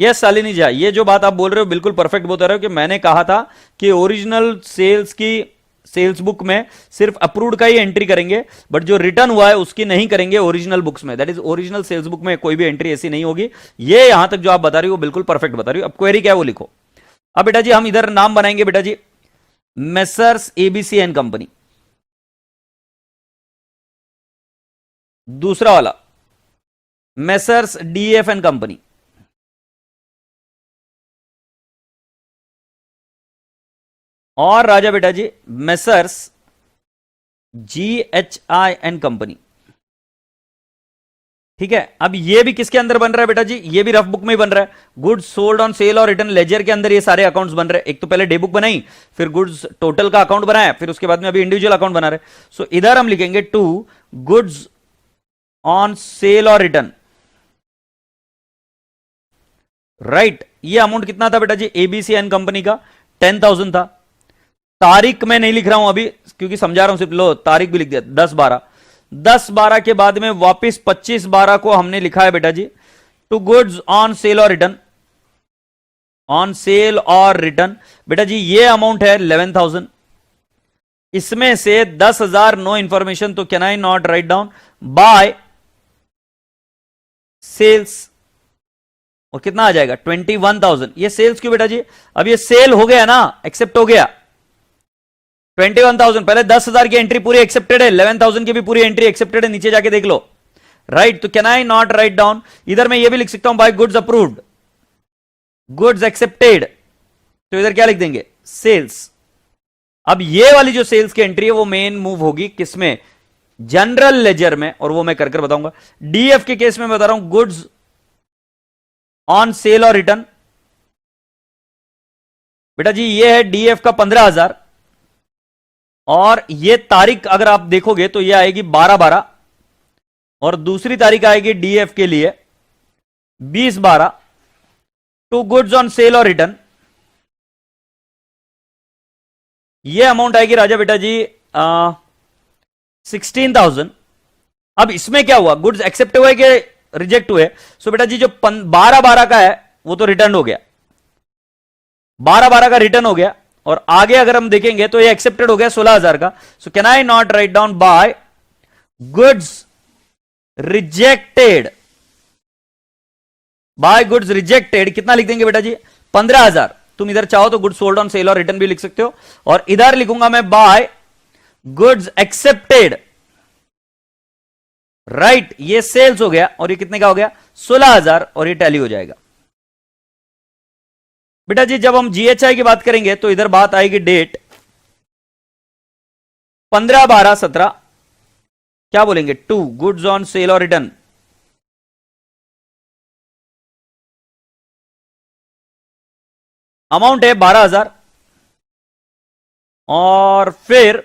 यस शालिनी जी, ये जो बात आप बोल रहे हो बिल्कुल परफेक्ट बता रहे हो कि मैंने कहा था कि ओरिजिनल सेल्स की सेल्स बुक में सिर्फ अप्रूव्ड का ही एंट्री करेंगे, बट जो रिटर्न हुआ है उसकी नहीं करेंगे ओरिजिनल बुक्स में। That is original sales book में कोई भी एंट्री ऐसी नहीं होगी। ये यहां तक जो आप बता रही हो बिल्कुल परफेक्ट बता रही हो। अब क्वेरी क्या है वो लिखो। अब बेटा जी हम इधर नाम बनाएंगे बेटा जी मेसर्स एबीसी एंड कंपनी, दूसरा वाला मेसर्स डीएफ एंड कंपनी, और राजा बेटा जी मेसर्स जीएचआई एंड कंपनी। ठीक है, अब ये भी किसके अंदर बन रहा है बेटा जी, ये भी रफ बुक में ही बन रहा है। गुड्स सोल्ड ऑन सेल और रिटर्न लेजर के अंदर ये सारे अकाउंट्स बन रहे हैं। एक तो पहले डे बुक बनाई, फिर गुड्स टोटल का अकाउंट बनाया, फिर उसके बाद में अभी इंडिविजुअल अकाउंट बना रहे। सो इधर हम लिखेंगे टू गुड्स ऑन सेल और रिटर्न। राइट, ये अमाउंट कितना था बेटा जी एबीसी एंड कंपनी का 10,000 था। तारीख मैं नहीं लिख रहा हूं अभी क्योंकि समझा रहा हूं सिर्फ, लो तारीख भी लिख दिया 10/12। 10/12 के बाद में वापस 25/12 को हमने लिखा है बेटा जी टू गुड्स ऑन सेल और रिटर्न, ऑन सेल और रिटर्न। बेटा जी ये अमाउंट है 11,000, इसमें से 10,000 नो इंफॉर्मेशन, तो can I not write down by sales, और कितना आ जाएगा 21,000। ये सेल्स क्यों बेटा जी, अब ये सेल हो गया ना, एक्सेप्ट हो गया 21,000। पहले 10,000 की एंट्री पूरी एक्सेप्टेड है, 11,000 की भी पूरी एंट्री एक्सेप्टेड है, नीचे जाके देख लो। राइट, तो can I not write down, इधर मैं ये भी लिख सकता हूं by goods approved, goods accepted, तो इधर क्या लिख देंगे सेल्स। अब ये वाली जो सेल्स की एंट्री है वो मेन मूव होगी किसमें, जनरल लेजर में, और वो मैं कर कर बताऊंगा। डीएफ के केस में बता रहा हूं गुड्स ऑन सेल और रिटर्न। बेटा जी ये है डीएफ का 15,000, और ये तारीख अगर आप देखोगे तो ये आएगी 12/12, और दूसरी तारीख आएगी डीएफ के लिए 20/12। टू गुड्स ऑन सेल और रिटर्न, ये अमाउंट आएगी राजा बेटा जी 16,000। अब इसमें क्या हुआ, गुड्स एक्सेप्ट हुए कि रिजेक्ट हुए। सो बेटा जी जो 12/12 का है वो तो रिटर्न हो गया, 12/12 का रिटर्न हो गया, और आगे अगर हम देखेंगे तो ये एक्सेप्टेड हो गया 16,000 का। So can I not write down by goods rejected, by goods rejected कितना लिख देंगे बेटा जी 15,000। तुम इधर चाहो तो गुड्स सोल्ड ऑन सेल और रिटर्न भी लिख सकते हो, और इधर लिखूंगा मैं बाय गुड्स एक्सेप्टेड। राइट, ये सेल्स हो गया, और ये कितने का हो गया 16,000, और ये टैली हो जाएगा। बेटा जी जब हम जीएचआई की बात करेंगे तो इधर बात आएगी डेट 15/12/17, क्या बोलेंगे टू गुड्स ऑन सेल और रिटर्न, अमाउंट है 12,000, और फिर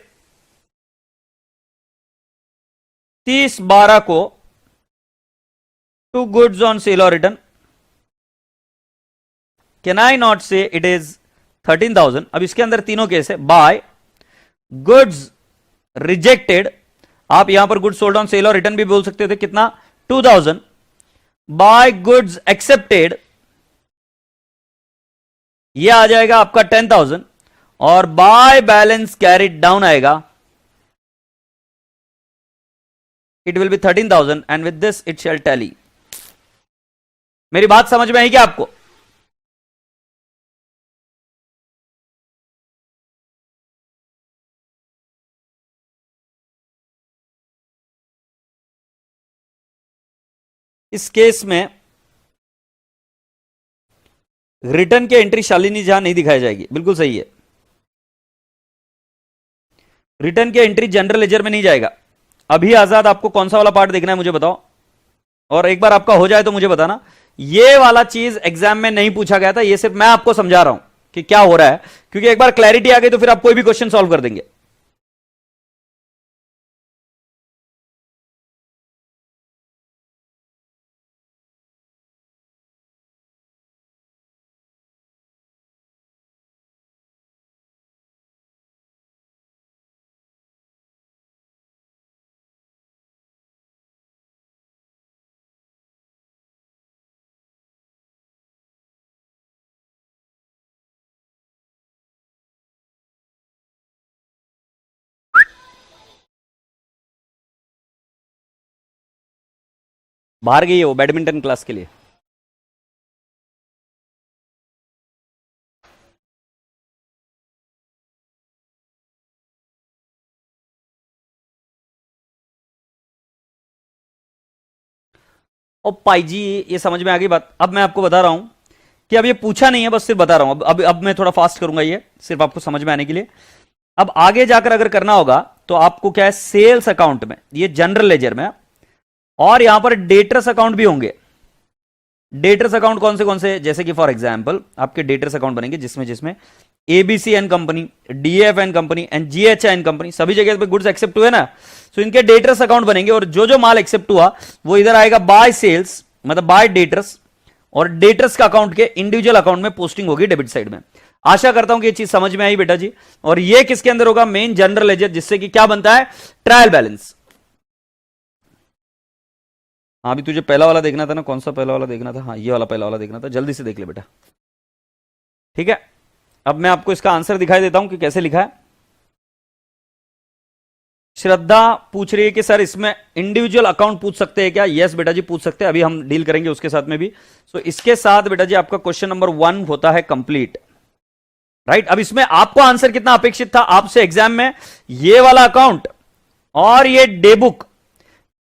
30/12 को टू गुड्स ऑन सेल और रिटर्न। कैन आई नॉट से इट इज 13,000। अब इसके अंदर तीनों केस है, बाय गुड्स रिजेक्टेड, आप यहां पर गुड्स सोल्ड ऑन सेल और रिटर्न भी बोल सकते थे, कितना 2,000, बाय गुड्स एक्सेप्टेड ये आ जाएगा आपका 10,000, और बाय बैलेंस कैरिड डाउन आएगा, it will B 13,000, and with this it shall tally. मेरी बात समझ में आई क्या आपको। इस केस में रिटर्न के एंट्री शालिनी जहां नहीं दिखाई जाएगी, बिल्कुल सही है। रिटर्न के एंट्री जनरल लेजर में नहीं जाएगा। अभी आजाद आपको कौन सा वाला पार्ट देखना है मुझे बताओ, और एक बार आपका हो जाए तो मुझे बताना। ये वाला चीज एग्जाम में नहीं पूछा गया था, ये सिर्फ मैं आपको समझा रहा हूं कि क्या हो रहा है, क्योंकि एक बार क्लैरिटी आ गई तो फिर आप कोई भी क्वेश्चन सॉल्व कर देंगे। बाहर गई है वो बैडमिंटन क्लास के लिए। ओ पाई जी, ये समझ में आ गई बात। अब मैं आपको बता रहा हूं कि अब ये पूछा नहीं है, बस सिर्फ बता रहा हूं। अब मैं थोड़ा फास्ट करूंगा, ये सिर्फ आपको समझ में आने के लिए। अब आगे जाकर अगर करना होगा तो आपको क्या है, सेल्स अकाउंट में, ये जनरल लेजर में, और यहां पर डेटर्स अकाउंट भी होंगे। डेटर्स अकाउंट कौन से, जैसे कि फॉर एग्जांपल आपके डेटर्स अकाउंट बनेंगे जिसमें जिसमें ABC and company, DF and company and GHI and company, सभी जगह पे गुड्स एक्सेप्ट हुए ना, तो इनके डेटर्स अकाउंट बनेंगे। और जो जो माल एक्सेप्ट हुआ वो इधर आएगा बाय सेल्स, मतलब बाय डेटर्स, और डेटर्स का अकाउंट के इंडिविजुअल अकाउंट में पोस्टिंग होगी डेबिट साइड में। आशा करता हूं कि ये चीज समझ में आई बेटा जी। और ये किसके अंदर होगा, मेन जनरल लेजर, जिससे कि क्या बनता है, ट्रायल बैलेंस। हाँ, अभी तुझे पहला वाला देखना था ना, कौन सा पहला वाला देखना था, हाँ ये वाला पहला वाला देखना था, जल्दी से देख ले बेटा। ठीक है, अब मैं आपको इसका आंसर दिखाई देता हूं कि कैसे लिखा है। श्रद्धा पूछ रही है कि सर इसमें इंडिविजुअल अकाउंट पूछ सकते हैं क्या। यस बेटा जी पूछ सकते हैं, अभी हम डील करेंगे उसके साथ में भी। सो इसके साथ बेटा जी आपका क्वेश्चन नंबर 1 होता है कंप्लीट। राइट, अब इसमें आपको आंसर कितना अपेक्षित था आपसे एग्जाम में, ये वाला अकाउंट और ये डे बुक,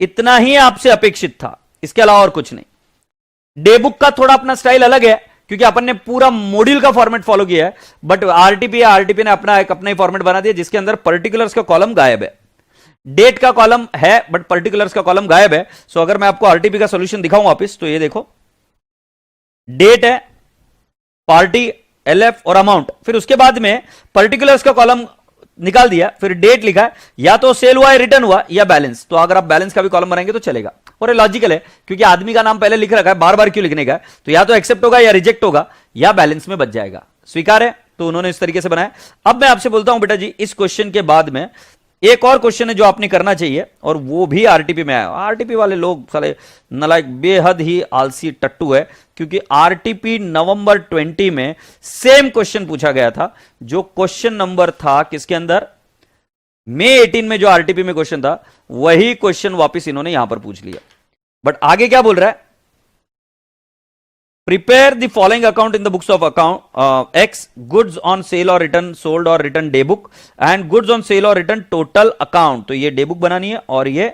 इतना ही आपसे अपेक्षित था, इसके अलावा और कुछ नहीं। डे बुक का थोड़ा अपना स्टाइल अलग है, क्योंकि अपन ने पूरा मॉड्यूल का फॉर्मेट फॉलो किया है, बट आरटीपी ने अपना एक अपना ही फॉर्मेट बना दिया, जिसके अंदर पर्टिकुलर्स का कॉलम गायब है, डेट का कॉलम है बट पर्टिकुलर्स का कॉलम गायब है। सो अगर मैं आपको आरटीपी का सॉल्यूशन दिखाऊं वापस, तो ये देखो, डेट है, पार्टी, एलएफ और अमाउंट, फिर उसके बाद में पर्टिकुलर्स का कॉलम निकाल दिया, फिर डेट लिखा है, या तो सेल हुआ है, रिटर्न हुआ, या बैलेंस। तो अगर आप बैलेंस का भी कॉलम बनाएंगे तो चलेगा, और ये लॉजिकल है, क्योंकि आदमी का नाम पहले लिख रखा है, बार बार क्यों लिखने का, तो या तो एक्सेप्ट होगा या रिजेक्ट होगा या बैलेंस में बच जाएगा। स्वीकार है, तो उन्होंने इस तरीके से बनाया। अब मैं आपसे बोलता हूं बेटा जी, इस क्वेश्चन के बाद में एक और क्वेश्चन है जो आपने करना चाहिए, और वो भी आरटीपी में आया। आरटीपी वाले लोग साले नलायक, बेहद ही आलसी टट्टू है, क्योंकि आरटीपी नवंबर 20 में सेम क्वेश्चन पूछा गया था, जो क्वेश्चन नंबर था किसके अंदर, मई 18 में जो आरटीपी में क्वेश्चन था, वही क्वेश्चन वापस इन्होंने यहां पर पूछ लिया। बट आगे क्या बोल रहा है, prepare the following account in the books of account x, goods on sale और रिटर्न, सोल्ड और return day book, and goods on sale और रिटर्न टोटल अकाउंट। तो ये डे बुक बनानी है और ये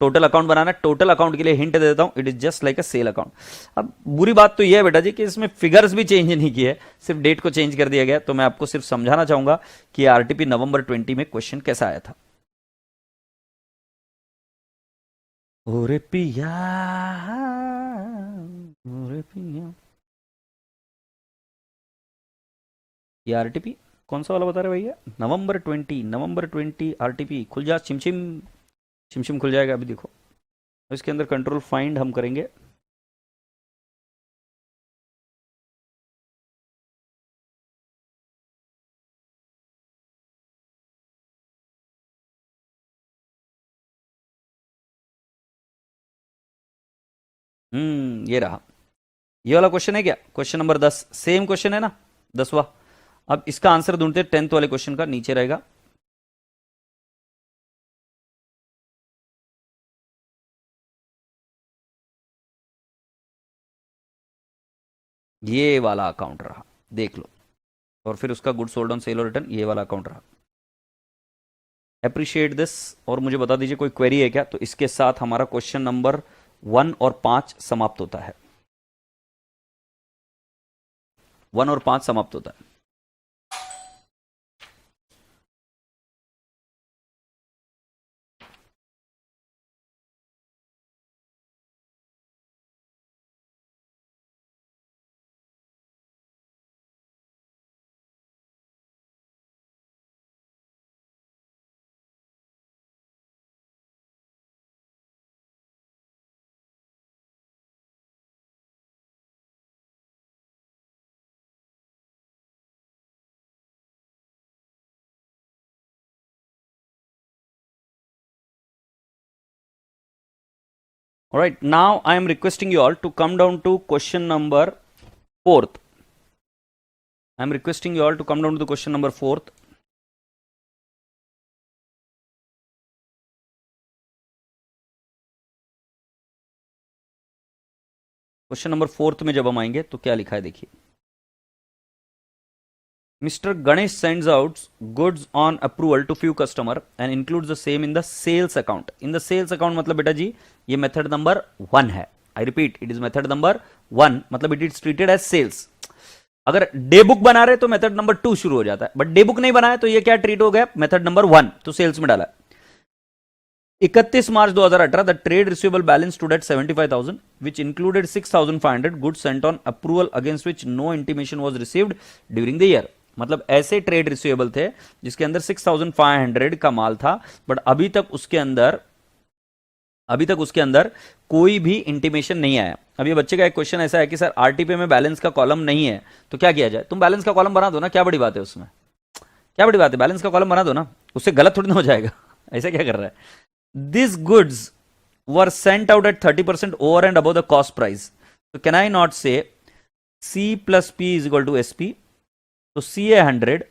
टोटल अकाउंट बनाना है। टोटल अकाउंट के लिए हिंट दे देता हूं, it is just like a sale account. अब बुरी बात तो ये है बेटा जी कि इसमें फिगर्स भी चेंज नहीं किए, सिर्फ डेट को चेंज कर दिया गया। तो मैं आपको सिर्फ समझाना चाहूंगा कि आरटीपी नवंबर 20 में क्वेश्चन कैसा आया था। ओरे पिया, ओरे पिया, ये आरटीपी कौन सा वाला बता रहे भैया, नवंबर 20, नवंबर 20 आरटीपी। खुल जा छिमछिम, छिमछिम खुल जाएगा अभी देखो। इसके अंदर कंट्रोल फाइंड हम करेंगे, ये रहा, ये वाला क्वेश्चन है क्या, क्वेश्चन नंबर 10, सेम क्वेश्चन है ना, 10वां। अब इसका आंसर ढूंढते 10th वाले क्वेश्चन का, नीचे रहेगा। ये वाला अकाउंट रहा, देख लो, और फिर उसका गुड सोल्ड ऑन सेल और रिटर्न, ये वाला अकाउंट रहा। अप्रिशिएट दिस, और मुझे बता दीजिए कोई क्वेरी है क्या। तो इसके साथ हमारा क्वेश्चन नंबर 1 और 5 समाप्त होता है, 1 और 5 समाप्त होता है। Alright, now I am requesting you all to come down to question number 4th. I am requesting you all to come down to the question number 4th. Question number 4th में जब हम आएंगे तो क्या लिखा है देखिए। Mr. Ganesh sends out goods on approval to few customer and includes the same in the sales account. In the sales account मतलब बेटा जी ये मेथड नंबर 1 है। I repeat, it is method number 1, मतलब it is treated as sales. अगर day book बना रहे तो मेथड नंबर 2 शुरू हो जाता है, बट डे बुक नहीं बनाया तो ये क्या ट्रीट हो गया, मेथड नंबर 1, तो सेल्स में डाला। 31 March 2018 the trade receivable balance stood at 75,000 which included 6,500 goods sent on approval against which no intimation was received during the year. मतलब ऐसे ट्रेड रिसीवेबल थे जिसके अंदर 6,500 का माल था, बट अभी तक उसके अंदर कोई भी इंटीमेशन नहीं आया। अब ये बच्चे का एक क्वेश्चन ऐसा है कि सर आरटीपी में बैलेंस का कॉलम नहीं है तो क्या किया जाए। तुम बैलेंस का कॉलम बना दो ना, क्या बड़ी बात है उसमें, क्या बड़ी बात है, बैलेंस का कॉलम बना दो ना, उससे गलत थोड़ी ना हो जाएगा। ऐसा क्या कर रहा है। These goods were sent out at 30% over and above the cost price. So can I not say C plus P is equal to SP? तो C है 100,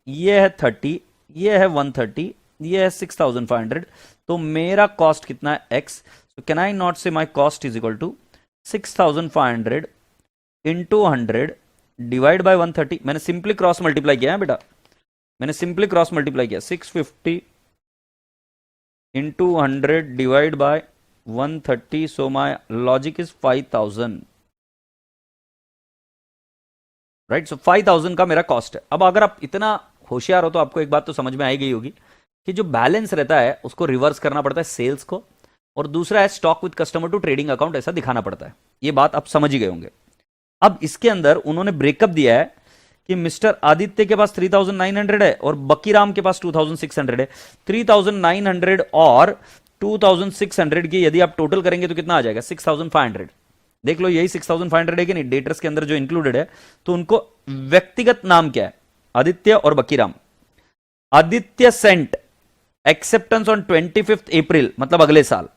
ये है 30, ये है 130, ये है 6,500, तो मेरा कॉस्ट कितना है X. So can I not say my cost is equal to 6,500 into 100 divide by 130. मैंने सिंपली क्रॉस मल्टीप्लाई किया है बेटा, मैंने सिंपली क्रॉस मल्टीप्लाई किया। 650 into 100 divide by 130, so my logic is 5,000, right. So 5,000 का मेरा कॉस्ट है। अब अगर आप इतना होशियार हो तो आपको एक बात तो समझ में आई गई होगी कि जो बैलेंस रहता है उसको रिवर्स करना पड़ता है सेल्स को, और दूसरा है stock with customer to trading account, ऐसा दिखाना पड़ता है। ये बात आप समझ ही गए होंगे। अब इसके अंदर उन्होंने ब्रेकअप दिया है कि मिस्टर आदित्य के पास 3,900 है और बकीराम के पास 2,600 है। 3,900 और 2,600 की यदि आप टोटल करेंगे तो कितना आ जाएगा, 6,500। देख लो यही 6,500 है कि नहीं, डेटर्स के अंदर जो इंक्लूडेड है। तो उनको व्यक्तिगत नाम क्या है, आदित्य और Bakiram. Aditya sent acceptance on 25th April, मतलब अगले साल,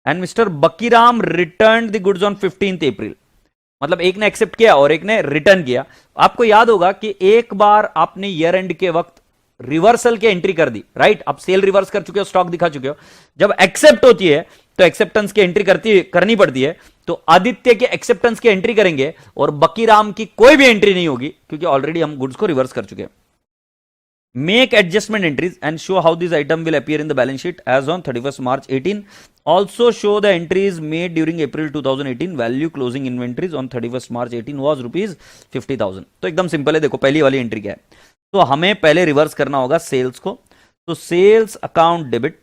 and mister Bakiram return the goods on 15th April, मतलब एक ने एक्सेप्ट किया और एक ने रिटर्न किया। आपको याद होगा कि एक बार आपने ईयर एंड के वक्त रिवर्सल की एंट्री कर दी, राइट। आप सेल रिवर्स कर चुके हो, स्टॉक दिखा चुके हो। जब एक्सेप्ट होती है तो एक्सेप्टेंस की एंट्री करनी पड़ती है। तो आदित्य के एक्सेप्टेंस की एंट्री करेंगे और बकीराम की कोई भी एंट्री नहीं होगी क्योंकि ऑलरेडी हम गुड्स को रिवर्स कर चुके हैं। Make adjustment entries and show how this item will appear in the balance sheet as on 31st March 18. Also show the entries made during April 2018. Value closing inventories on 31st March 18 was rupees 50,000. तो एकदम simple है, देखो पहली वाली entry क्या है। तो हमें पहले रिवर्स करना होगा सेल्स को। तो sales account debit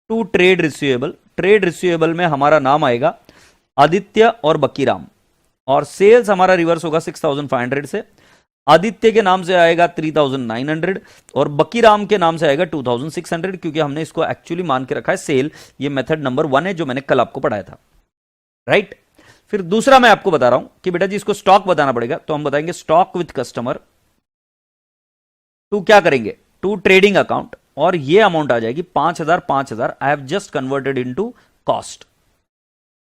to trade receivable, trade receivable में हमारा नाम आएगा आदित्य और बकीराम, और सेल्स हमारा रिवर्स होगा 6,500 से। आदित्य के नाम से आएगा 3,900 और बकीराम के नाम से आएगा 2,600, क्योंकि हमने इसको एक्चुअली मान के रखा है सेल। ये मेथड नंबर 1 है जो मैंने कल आपको पढ़ाया था, राइट। फिर दूसरा मैं आपको बता रहा हूं कि बेटा जी इसको स्टॉक बताना पड़ेगा, तो हम बताएंगे स्टॉक विथ कस्टमर टू क्या करेंगे, टू ट्रेडिंग अकाउंट, और ये अमाउंट आ जाएगी 5,000। I have just converted into cost.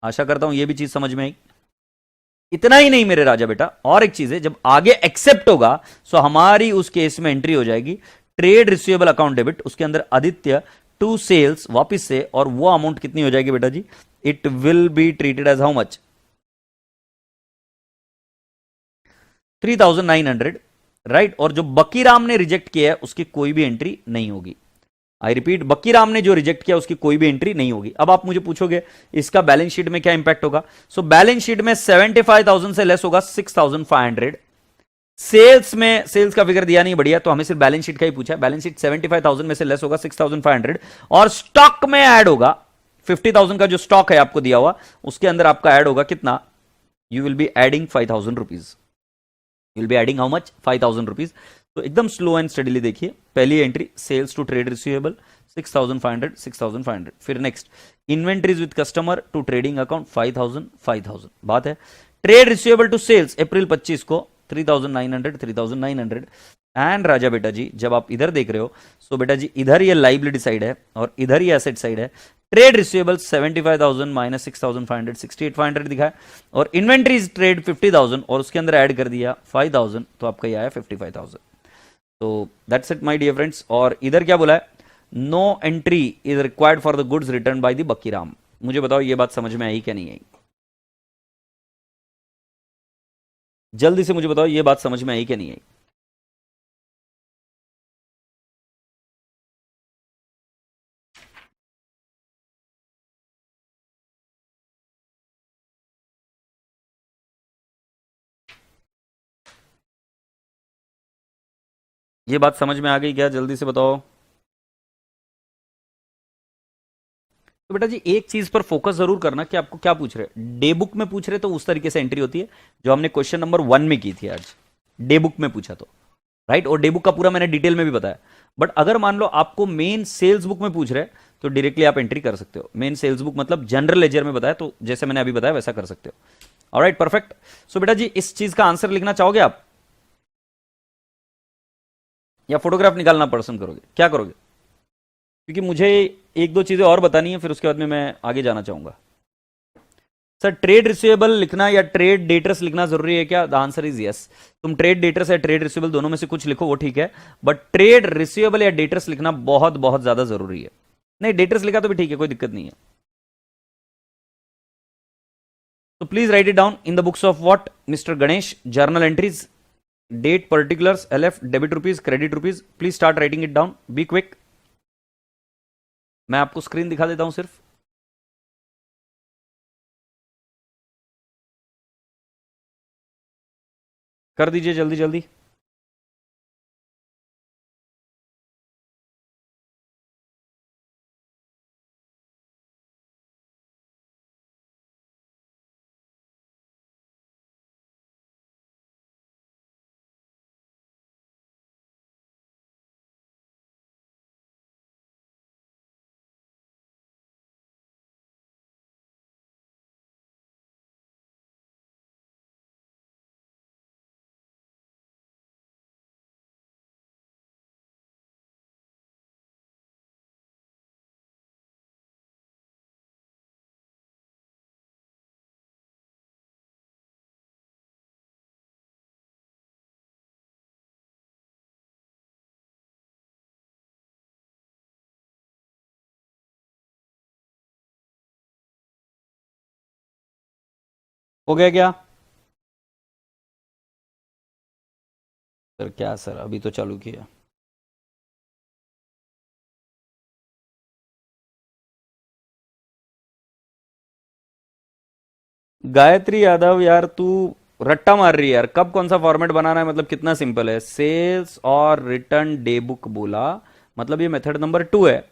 आशा करता हूं ये भी चीज समझ में आई। इतना ही नहीं मेरे राजा बेटा, और एक चीज है, जब आगे एक्सेप्ट होगा सो हमारी उस केस में एंट्री हो जाएगी ट्रेड रिसीवेबल अकाउंट डेबिट, उसके अंदर आदित्य टू सेल्स वापिस से, और वो अमाउंट कितनी हो जाएगी बेटा जी, it will be treated as how much, 3,900, right. और जो बकीराम ने रिजेक्ट किया है उसकी कोई भी एंट्री नहीं होगी। आई रिपीट, बक्कीराम ने जो रिजेक्ट किया उसकी कोई भी एंट्री नहीं होगी। अब आप मुझे पूछोगे इसका बैलेंस शीट में क्या इंपैक्ट होगा। सो बैलेंस शीट में 75,000 से लेस होगा 6,500। सेल्स में, सेल्स का फिगर दिया नहीं बढ़िया, तो हमें सिर्फ बैलेंस शीट का ही पूछा। बैलेंस शीट 75,000 में से लेस होगा 6,500 और स्टॉक में ऐड होगा 50,000 का जो स्टॉक है आपको दिया हुआ, उसके अंदर आपका ऐड होगा कितना, you will be adding 5,000 rupees. Will be adding how much, 5,000 rupees. तो एकदम स्लो एंड स्टडीली देखिए, पहली entry sales to trade receivable 6,500 6,500। फिर next inventories with customer to trading account 5,000 5,000। बात है trade receivable to sales April 25 को 3,900 3,900। And राजा बेटा जी जब आप इधर देख रहे हो, सो बेटा जी इधर ये लाइबिलिटी साइड है और इधर ये एसेट साइड है। ट्रेड रिसीवेबल 75,000 माइनस 6,500 68,500 दिखा है, और इन्वेंट्रीज ट्रेड 50,000 और उसके अंदर ऐड कर दिया 5,000, तो आपका ये आया 55,000। तो that's it my dear friends. और इधर क्या बोला है, no entry is required for the goods return by the Bakiram. मुझे बताओ ये बात समझ में आई क्या नहीं आई, जल्दी से मुझे बताओ ये बात समझ में आई क्या नहीं आई। ये बात समझ में आ गई क्या, जल्दी से बताओ। तो बेटा जी एक चीज पर फोकस जरूर करना कि आपको क्या पूछ रहे हैं। डे बुक में पूछ रहे तो उस तरीके से एंट्री होती है जो हमने क्वेश्चन नंबर 1 में की थी आज। डे बुक में पूछा तो राइट, और डे बुक का पूरा मैंने डिटेल में भी बताया। बट अगर मान लो आपको मेन सेल्स बुक में पूछ रहे हैं तो डायरेक्टली आप एंट्री कर सकते हो। मेन सेल्स बुक मतलब जनरल लेजर में बताया, तो जैसे मैंने अभी बताया वैसा कर सकते हो। Alright perfect. सो बेटा जी इस चीज का आंसर लिखना चाहोगे आप, या फोटोग्राफ निकालना पसंद करोगे, क्या करोगे? क्योंकि मुझे एक दो चीजें और बतानी है, फिर उसके बाद में मैं आगे जाना चाहूंगा। सर ट्रेड रिसीवेबल लिखना या ट्रेड डेटर्स लिखना जरूरी है क्या? The answer is yes. तुम ट्रेड डेटर्स या ट्रेड रिसीवेबल दोनों में से कुछ लिखो वो ठीक है, बट ट्रेड रिसीवेबल या डेटर्स लिखना बहुत बहुत ज्यादा जरूरी है। नहीं डेटर्स लिखा तो भी ठीक है, कोई दिक्कत नहीं है। तो please write it down in the books of what mister Ganesh, journal entries, date particulars, LF, debit rupees, credit rupees. Please start writing it down, be quick. मैं आपको स्क्रीन दिखा देता हूं सिर्फ। कर दीजिए जल्दी जल्दी। हो गया क्या सर? क्या सर अभी तो चालू किया। गायत्री यादव यार तू रट्टा मार रही है यार, कब कौन सा फॉर्मेट बनाना है, मतलब कितना सिंपल है। सेल्स और रिटर्न डे बुक बोला, मतलब ये मेथड नंबर 2 है।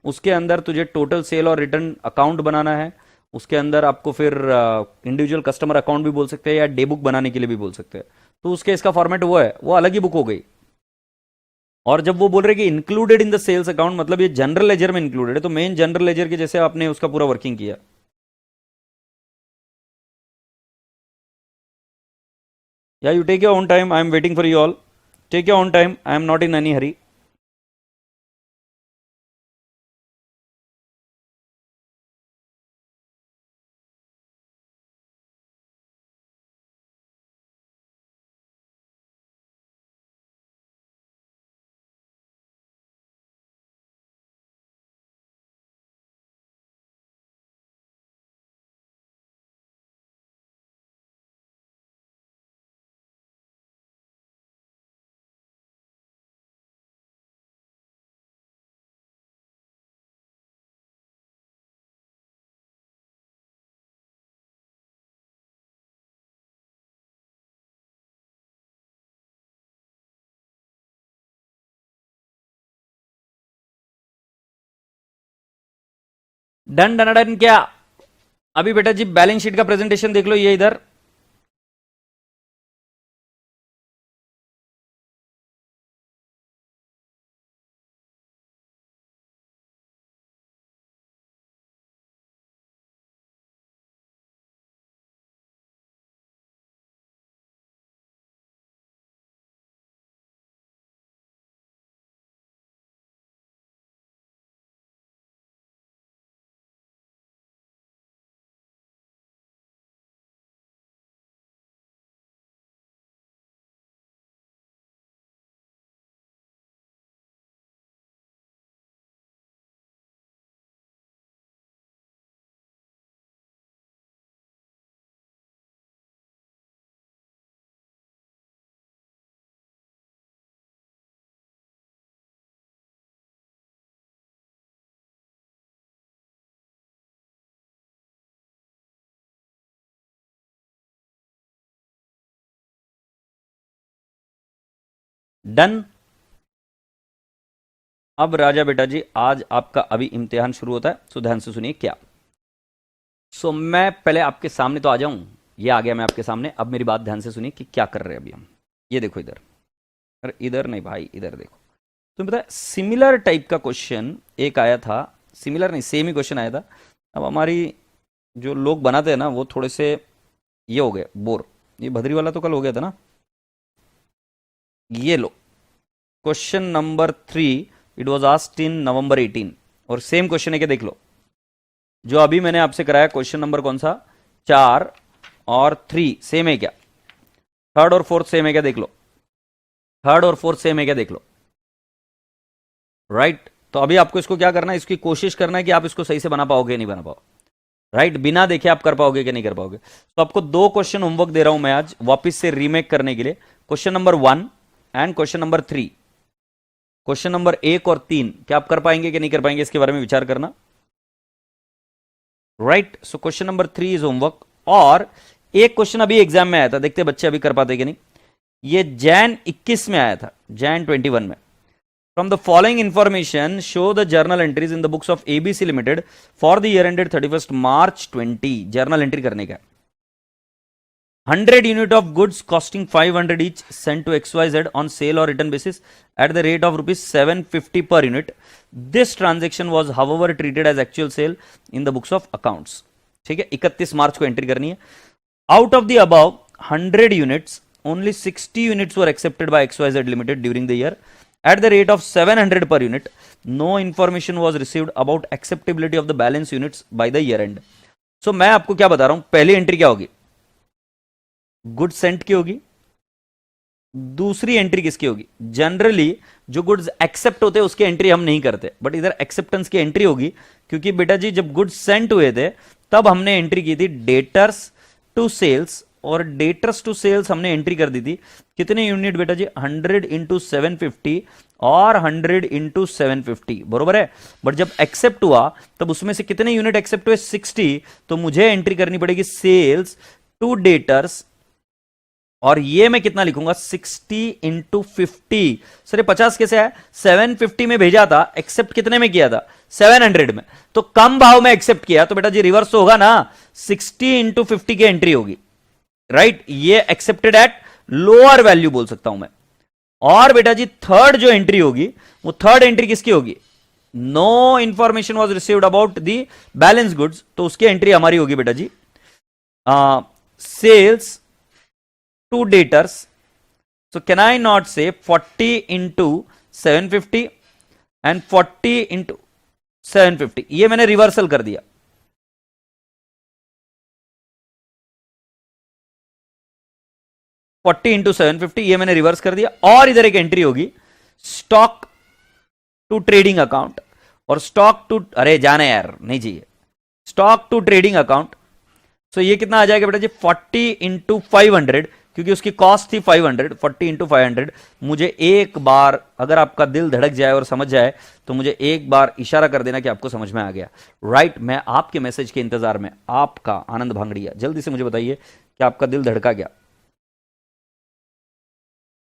उसके अंदर तुझे टोटल सेल और रिटर्न अकाउंट बनाना है। उसके अंदर आपको फिर इंडिविजुअल कस्टमर अकाउंट भी बोल सकते हैं या डे बुक बनाने के लिए भी बोल सकते हैं। तो उसके इसका फॉर्मेट वो है, वो अलग ही बुक हो गई। और जब वो बोल रहे कि included in the sales account, मतलब ये जनरल लेजर में इंक्लूडेड है, तो मेन जनरल लेजर के जैसे आपने उसका पूरा वर्किंग किया। या you take your own time, I am waiting for you all. Take your own time, I am not in any hurry. Done done done क्या? अभी बेटा जी बैलेंस शीट का प्रेजेंटेशन देख लो, ये इधर। डन। अब राजा बेटा जी, आज आपका अभी इम्तिहान शुरू होता है, सो ध्यान से सुनिए क्या। मैं पहले आपके सामने तो आ जाऊं, ये आ गया मैं आपके सामने। अब मेरी बात ध्यान से सुनिए कि क्या कर रहे हैं अभी हम। ये देखो इधर, अरे इधर नहीं भाई, इधर देखो। तो पता है सिमिलर टाइप का क्वेश्चन एक आया था, सिमिलर नहीं सेम ही क्वेश्चन आया था। अब हमारी जो लोग बनाते हैं ना वो थोड़े से ये हो गए बोर। ये भद्री वाला तो कल हो गया था ना। ये लो question number 3, it was asked in November 18, और सेम क्वेश्चन है क्या देख लो। जो अभी मैंने आपसे कराया क्वेश्चन नंबर कौन सा, 4 और 3 सेम है क्या? थर्ड और फोर्थ सेम है क्या देख लो। थर्ड और फोर्थ सेम है क्या देख लो। राइट तो अभी आपको इसको क्या करना है, इसकी कोशिश करना है कि आप इसको सही से बना पाओगे नहीं बना पाओ। राइट बिना देखे आप कर पाओगे कि नहीं कर पाओगे। तो आपको 2 क्वेश्चन होमवर्क दे रहा हूं मैं आज वापस से रीमेक करने के लिए। Question number 1 and question number 3। Question number 1 और 3 क्या आप कर पाएंगे कि नहीं कर पाएंगे, इसके बारे में विचार करना। Right so question number 3 is homework. और एक क्वेश्चन अभी एग्जाम में आया था, देखते बच्चे अभी कर पाते कि नहीं। ये जैन 21 में आया था, जैन 21 में। From the following information, show the journal entries in the books of ABC Limited for the year ended 31st March 20. Journal entry करने का 100 unit of goods costing 500 each sent to XYZ on sale or return basis at the rate of rupees 750 per unit. This transaction was however treated as actual sale in the books of accounts. ठीक है 31 मार्च को entry करनी है। Out of the above 100 units, only 60 units were accepted by XYZ Limited during the year at the rate of 700 per unit. No information was received about acceptability of the balance units by the year end. So मैं आपको क्या बता रहा हूं, पहली entry क्या होगी, good sent की होगी। दूसरी एंट्री किसकी होगी, जनरली जो गुड्स एक्सेप्ट होते हैं उसकी एंट्री हम नहीं करते, बट इधर एक्सेप्टेंस की एंट्री होगी। क्योंकि बेटा जी जब गुड्स सेंट हुए थे तब हमने एंट्री की थी डेटर्स टू सेल्स, और डेटर्स टू सेल्स हमने एंट्री कर दी थी कितने यूनिट बेटा जी, 100 इंटू 750 और 100 इंटू 750 बरोबर है। बट जब एक्सेप्ट हुआ तब उसमें से कितने यूनिट एक्सेप्ट हुए, 60। तो मुझे एंट्री करनी पड़ेगी सेल्स टू डेटर्स, और ये मैं कितना लिखूंगा 60 इंटू 50। सर ये 50 कैसे है, 750 में भेजा था, एक्सेप्ट कितने में किया था 700 में, तो कम भाव में एक्सेप्ट किया तो बेटा जी रिवर्स तो होगा ना, 60 इंटू 50 की एंट्री होगी। राइट ये एक्सेप्टेड एट लोअर वैल्यू बोल सकता हूं मैं। और बेटा जी थर्ड जो एंट्री होगी वो थर्ड एंट्री किसकी होगी, no information was received about the balance goods, तो उसकी एंट्री हमारी होगी बेटा जी sales to debtors. So can I not say 40 into 750 and 40 into 750, ये मैंने रिवर्सल कर दिया। फोर्टी इंटू 750 ये मैंने रिवर्स कर दिया। और इधर एक एंट्री होगी स्टॉक टू ट्रेडिंग अकाउंट, और स्टॉक टू, अरे जाना यार नहीं चाहिए, स्टॉक टू ट्रेडिंग अकाउंट। सो ये कितना आ जाएगा बेटा जी 40 इंटू 500, क्योंकि उसकी कॉस्ट थी 500, 40 इंटू 500। मुझे एक बार अगर आपका दिल धड़क जाए और समझ जाए तो मुझे एक बार इशारा कर देना कि आपको समझ में आ गया। राइट मैं आपके मैसेज के इंतजार में, आपका आनंद भांगड़िया, जल्दी से मुझे बताइए कि आपका दिल धड़का गया।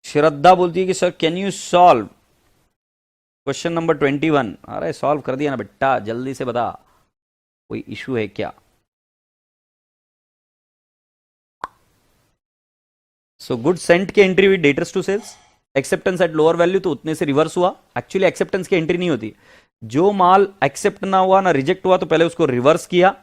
श्रद्धा बोलती है कि sir can you solve question number 21। अरे सॉल्व कर दिया ना बेटा, जल्दी से बता। कोई इशू है क्या? सो गुड सेंट की एंट्री हुई debtors to sales, acceptance at lower value, तो उतने से रिवर्स हुआ। एक्चुअली एक्सेप्टेंस की एंट्री नहीं होती, जो माल एक्सेप्ट ना हुआ ना रिजेक्ट हुआ तो पहले उसको रिवर्स किया,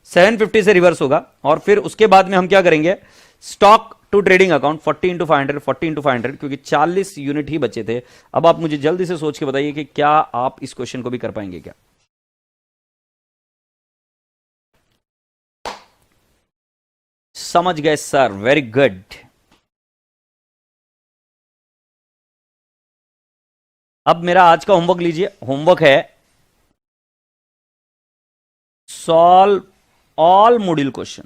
750 से रिवर्स होगा, और फिर उसके बाद में हम क्या करेंगे, stock to trading account 40 into 500, 40 into 500, क्योंकि 40 यूनिट ही बचे थे। अब आप मुझे जल्दी से सोच के बताइए कि क्या आप इस क्वेश्चन को भी कर पाएंगे क्या? समझ गए सर, वेरी गुड। अब मेरा आज का होमवर्क लीजिए, होमवर्क है solve all module question,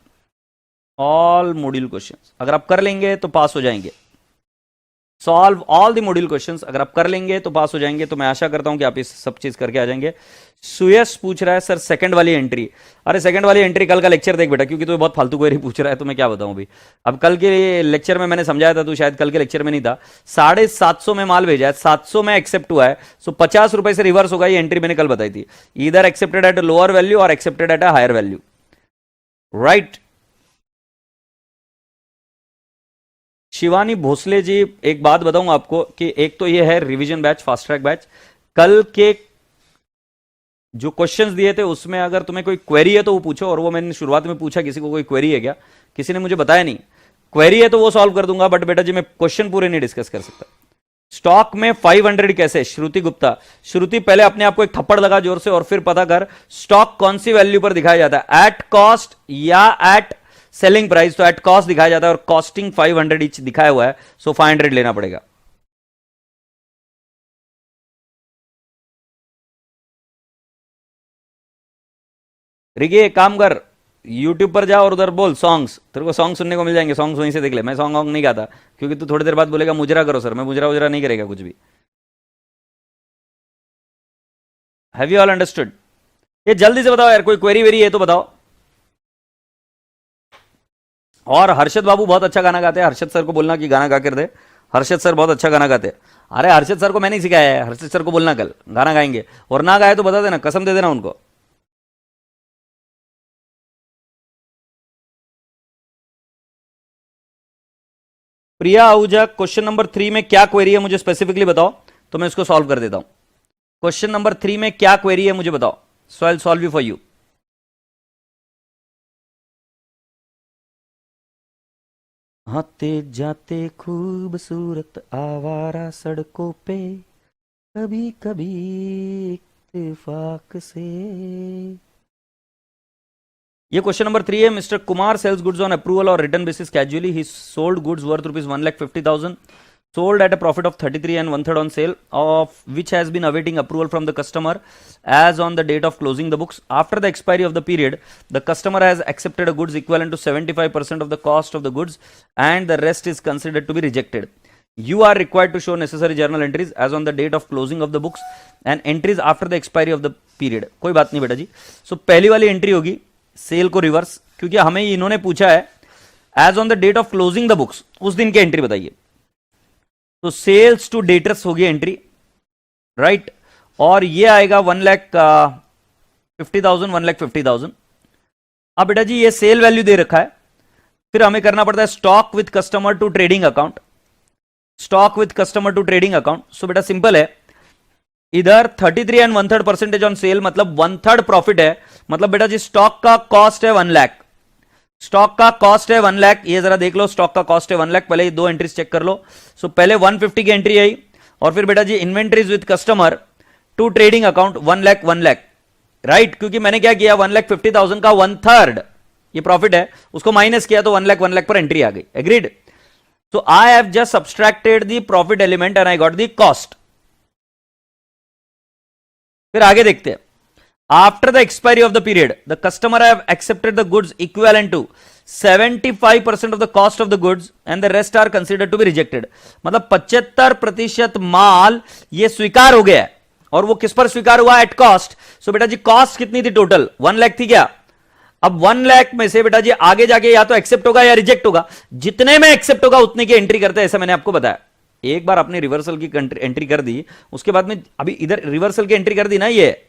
all module questions. अगर आप कर लेंगे तो पास हो जाएंगे। Solve all the module questions, अगर आप कर लेंगे तो पास हो जाएंगे। तो मैं आशा करता हूं कि आप इस सब चीज करके आ जाएंगे। सुयश पूछ रहा है सर सेकंड वाली एंट्री, अरे सेकंड वाली एंट्री कल का लेक्चर देख बेटा, क्योंकि तो बहुत फालतू क्वेरी पूछ रहा है, तो मैं क्या बताऊं अभी। अब कल के लेक्चर में मैंने समझाया था, तो शायद कल के लेक्चर में नहीं था। 750 में माल भेजा है, 700 में एक्सेप्ट हुआ है, सो 50 रुपए से रिवर्स होगा। ये एंट्री मैंने कल बताई थी, इधर accepted at a lower value और accepted at a higher value, right. Shivani Bhosle ji, एक बात बताऊं आपको कि एक तो ये है revision batch, fast track batch. कल के जो क्वेश्चंस दिए थे उसमें अगर तुम्हें कोई क्वेरी है तो वो पूछो, और वो मैंने शुरुआत में पूछा किसी को कोई क्वेरी है क्या, किसी ने मुझे बताया नहीं। क्वेरी है तो वो सॉल्व कर दूंगा, बट बेटा जी मैं क्वेश्चन पूरे नहीं डिस्कस कर सकता। स्टॉक में 500 कैसे, श्रुति गुप्ता। श्रुति पहले अपने आप को एक थप्पड़ लगा जोर से, और फिर पता कर स्टॉक कौन सी वैल्यू पर दिखाया जाता है, एट कॉस्ट या एट सेलिंग प्राइस। तो एट कॉस्ट दिखाया जाता है, और कॉस्टिंग 500 ईच दिखाया हुआ है, सो 500 लेना पड़ेगा। रिकी एक काम कर, यूट्यूब पर जा और उधर बोल सॉन्ग्स, तेरे को सॉन्ग सुनने को मिल जाएंगे, सॉन्ग्स वहीं से देख ले। मैं सॉन्ग वॉन्ग नहीं गाता, क्योंकि तू थोड़ी देर बाद बोलेगा मुजरा करो सर, मैं मुजरा उजरा नहीं करेगा कुछ भी। Have you all understood? ये जल्दी से बताओ यार, कोई क्वेरी वेरी है तो बताओ। और हर्षद बाबू बहुत अच्छा गाना गाते हैं, हर्षद सर को बोलना कि गाना गा कर दे। हर्षद सर बहुत अच्छा गाना गाते हैं। अरे हर्षद सर को मैंने सिखाया है, हर्षद सर को बोलना कल गाना गाएंगे, और ना गाए तो बता देना, कसम दे देना उनको। प्रिया आहूजा, क्वेश्चन नंबर 3 में क्या क्वेरी है मुझे स्पेसिफिकली बताओ, तो मैं इसको सॉल्व कर देता हूं। क्वेश्चन नंबर 3 में क्या क्वेरी है मुझे बताओ, so I will solve you for you. आते जाते खूबसूरत आवारा सड़कों पे, कभी कभी इत्तेफाक से। ये क्वेश्चन नंबर 3 है। Mister Kumar sells goods on approval और return basis casually, he sold goods worth rupees 1,50,000, sold at a profit of 33 and 1/3 on sale, of which has been awaiting approval from the customer as on the date of closing the books. After the expiry of the period, the customer has accepted a goods equivalent to 75% of the cost of the goods, and the rest is considered to be rejected. You are required to show necessary journal entries as on the date of closing of the books and entries after the expiry of the period. कोई बात नहीं बेटा जी। सो पहली वाली entry होगी cell को reverse, क्योंकि हमें इन्होंने पूछा है as on the date of closing the books, उस दिन की एंट्री बताइए। तो सेल्स टू डेटर्स होगी एंट्री, राइट। और ये आएगा 1,50,000, 1,50,000। अब बेटा जी ये सेल वैल्यू दे रखा है, फिर हमें करना पड़ता है stock with customer to trading account, stock with customer to trading account. So बेटा सिंपल है, इधर 33 एंड 1/3% ऑन सेल, मतलब 1/3 प्रॉफिट है। मतलब बेटा जी स्टॉक का कॉस्ट है 1 लाख, स्टॉक का कॉस्ट है 1 लाख। ये जरा देख लो, स्टॉक का कॉस्ट है 1 लाख। पहले ये दो एंट्रीज चेक कर लो। सो पहले 150 की एंट्री आई, और फिर बेटा जी inventories with customer to trading account 1 lakh, 1 lakh, right. क्योंकि मैंने क्या किया, 1,50,000 का 1/3 ये प्रॉफिट है, उसको माइनस किया तो 1 लाख, 1 लाख पर एंट्री आ गई। Agreed? So I have just subtracted the profit element and I got the cost. फिर आगे देखते हैं। After the expiry of the period, the customer have accepted the goods equivalent to 75% of the cost of the goods and the rest are considered to be rejected. मतलब 75% माल ये स्वीकार हो गया है, और वो किस पर स्वीकार हुआ, एट कॉस्ट। सो बेटा जी कॉस्ट कितनी थी टोटल, 1 लाख थी क्या। अब 1 लाख में से बेटा जी आगे जाके या तो एक्सेप्ट होगा या रिजेक्ट होगा, जितने में एक्सेप्ट होगा उतने की एंट्री करते हैं, ऐसा मैंने आपको बताया। एक बार आपने रिवर्सल की एंट्री कर दी, उसके बाद में अभी इधर रिवर्सल की एंट्री कर दी ना, ये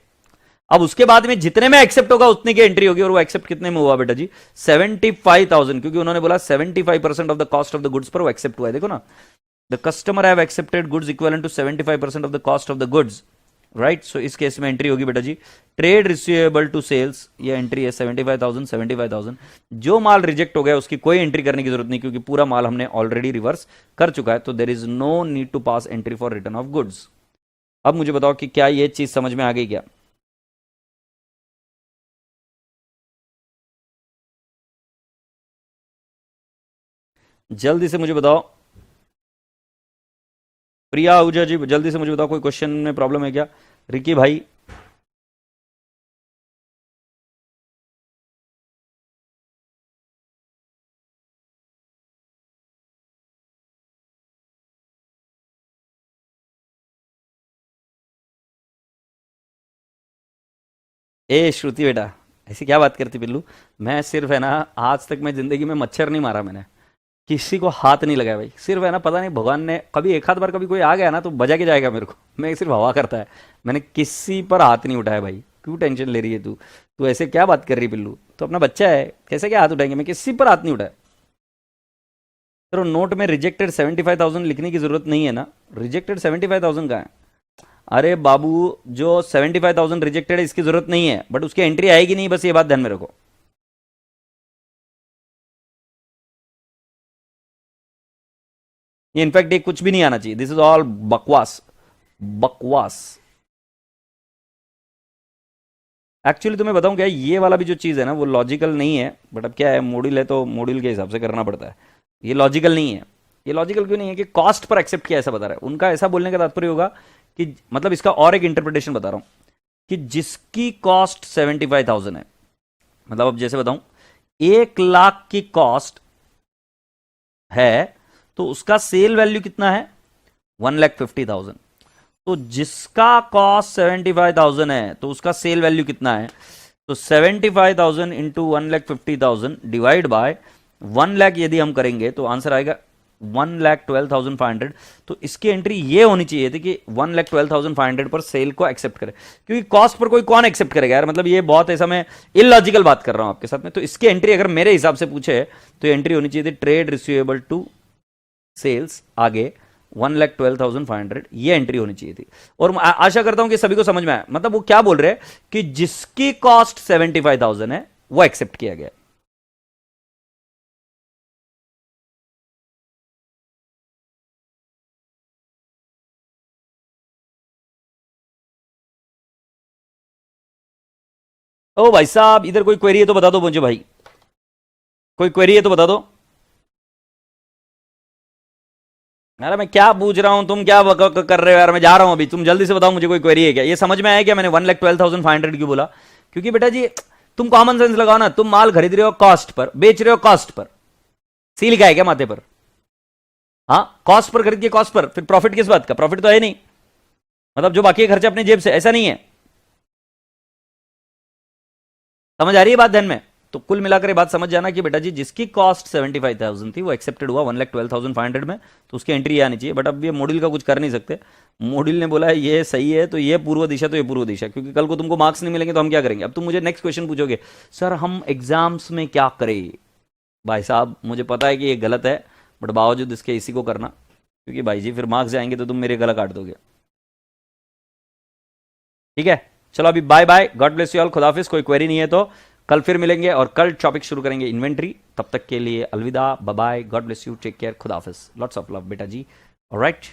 अब उसके बाद में जितने में एक्सेप्ट होगा उतने की एंट्री होगी, और वो एक्सेप्ट कितने में हुआ बेटा जी? 75,000, क्योंकि उन्होंने बोला 75% of the cost of the goods पर वो एक्सेप्ट हुआ है। देखो ना, the customer have accepted goods equivalent to 75% of the cost of the goods, right. So इस केस में एंट्री होगी बेटा जी ट्रेड रिसीवेबल टू सेल्स, ये एंट्री है 75,000 75,000। जो माल रिजेक्ट हो गया उसकी कोई एंट्री करने की जरूरत नहीं, क्योंकि पूरा माल हमने ऑलरेडी रिवर्स कर चुका है, तो there is no need to pass entry for return of goods. अब मुझे बताओ कि क्या ये चीज समझ में आ गई क्या? जल्दी से मुझे बताओ, प्रिया आहूजा जी जल्दी से मुझे बताओ, कोई क्वेश्चन में प्रॉब्लम है क्या? रिकी भाई, ए श्रुति बेटा, ऐसी क्या बात करती पिल्लू? मैं सिर्फ है ना, आज तक मैं जिंदगी में मच्छर नहीं मारा मैंने, किसी को हाथ नहीं लगाया भाई। सिर्फ है ना, पता नहीं भगवान ने कभी एक आध बार कभी कोई आ गया ना तो बजा के जाएगा मेरे को, मैं सिर्फ हवा करता है। मैंने किसी पर हाथ नहीं उठाया भाई, क्यों टेंशन ले रही है तू? तू ऐसे क्या बात कर रही है पिल्लू? तो अपना बच्चा है, कैसे क्या हाथ उठाएंगे? मैं किसी पर हाथ नहीं उठाया। तो नोट में रिजेक्टेड 75,000 लिखने की जरूरत नहीं है ना, रिजेक्टेड 75,000 कहाँ है? अरे बाबू, जो 75,000 रिजेक्टेड है इसकी जरूरत नहीं है, बट उसकी एंट्री आएगी नहीं, बस ये बात ध्यान में रखो। ये इनफैक्ट ये कुछ भी नहीं आना चाहिए, दिस इज ऑल बकवास, बकवास। एक्चुअली तुम्हें बताऊं क्या, ये वाला भी जो चीज़ है ना वो लॉजिकल नहीं है, बट अब क्या है, मॉड्यूल है तो मॉड्यूल के हिसाब से करना पड़ता है। ये लॉजिकल नहीं है। ये लॉजिकल क्यों नहीं है? कि कॉस्ट पर एक्सेप्ट किया ऐसा बता रहा है। उनका ऐसा बोलने का तात्पर्य होगा कि मतलब इसका और एक इंटरप्रिटेशन बता रहा हूं कि जिसकी कॉस्ट 75,000 है, मतलब अब जैसे बताऊं 1 लाख की कॉस्ट है तो उसका सेल वैल्यू कितना है? 1,50,000। तो जिसका कॉस्ट 75,000 है तो उसका सेल वैल्यू कितना है? तो 75,000 इंटू 1,50,000 डिवाइड बाय 1 लाख यदि हम करेंगे तो आंसर आएगा 1,12,500। तो इसकी एंट्री ये होनी चाहिए थी कि 1,12,500 पर सेल को एक्सेप्ट करे, क्योंकि कॉस्ट पर कोई कौन एक्सेप्ट करेगा यार? मतलब ये बहुत ऐसा मैं इलॉजिकल बात कर रहा हूं आपके साथ में। तो इसकी एंट्री अगर मेरे हिसाब से पूछे तो एंट्री होनी चाहिए थी ट्रेड रिसीवेबल टू सेल्स, आगे 1,12,500, ये एंट्री होनी चाहिए थी। और आशा करता हूं कि सभी को समझ में आया। मतलब वो क्या बोल रहे हैं कि जिसकी कॉस्ट 75,000 है वो एक्सेप्ट किया गया। ओ भाई साहब, इधर कोई क्वेरी है तो बता दो मुझे भाई, कोई क्वेरी है तो बता दो। अरे मैं क्या पूछ रहा हूं, तुम क्या कर रहे हो यार? मैं जा रहा हूं अभी, तुम जल्दी से बताओ मुझे कोई क्वेरी है क्या? ये समझ में आया क्या मैंने 1,12,500 क्यों बोला? क्योंकि बेटा जी तुम कॉमन सेंस लगाओ ना, तुम माल खरीद रहे हो कॉस्ट पर, बेच रहे हो कॉस्ट पर, सी लिखा है क्या माथे पर? हाँ, कॉस्ट पर खरीद के कॉस्ट पर, फिर प्रॉफिट किस बात का? प्रॉफिट तो है नहीं, मतलब जो बाकी खर्चे अपने जेब से, ऐसा नहीं है। समझ आ रही है बात ध्यान में? तो कुल मिलाकर ये बात समझ जाना कि बेटा जी जिसकी कॉस्ट 75,000 थी वो एक्सेप्टेड हुआ 1,12,500 में, तो उसकी एंट्री ये आनी चाहिए। बट अब ये मॉड्यूल का कुछ कर नहीं सकते, मॉड्यूल ने बोला है ये सही है तो ये पूर्व दिशा, तो ये पूर्व दिशा, क्योंकि कल को तुमको मार्क्स नहीं मिलेंगे तो हम क्या करेंगे? अब तुम मुझे नेक्स्ट क्वेश्चन पूछोगे, सर हम एग्जाम्स में क्या करें? भाई साहब मुझे पता है कि ये गलत है, बट बावजूद इसके इसी को करना, क्योंकि भाई जी फिर मार्क्स जाएंगे तो तुम मेरे गला काट दोगे। ठीक है, चलो अभी bye bye, God bless you all, खुदाफिज। कोई क्वेरी नहीं है तो कल फिर मिलेंगे और कल टॉपिक शुरू करेंगे इन्वेंट्री। तब तक के लिए अलविदा, bye bye, God bless you, take care, खुदाफिज, लॉट्स ऑफ लव बेटा जी। ऑलराइट।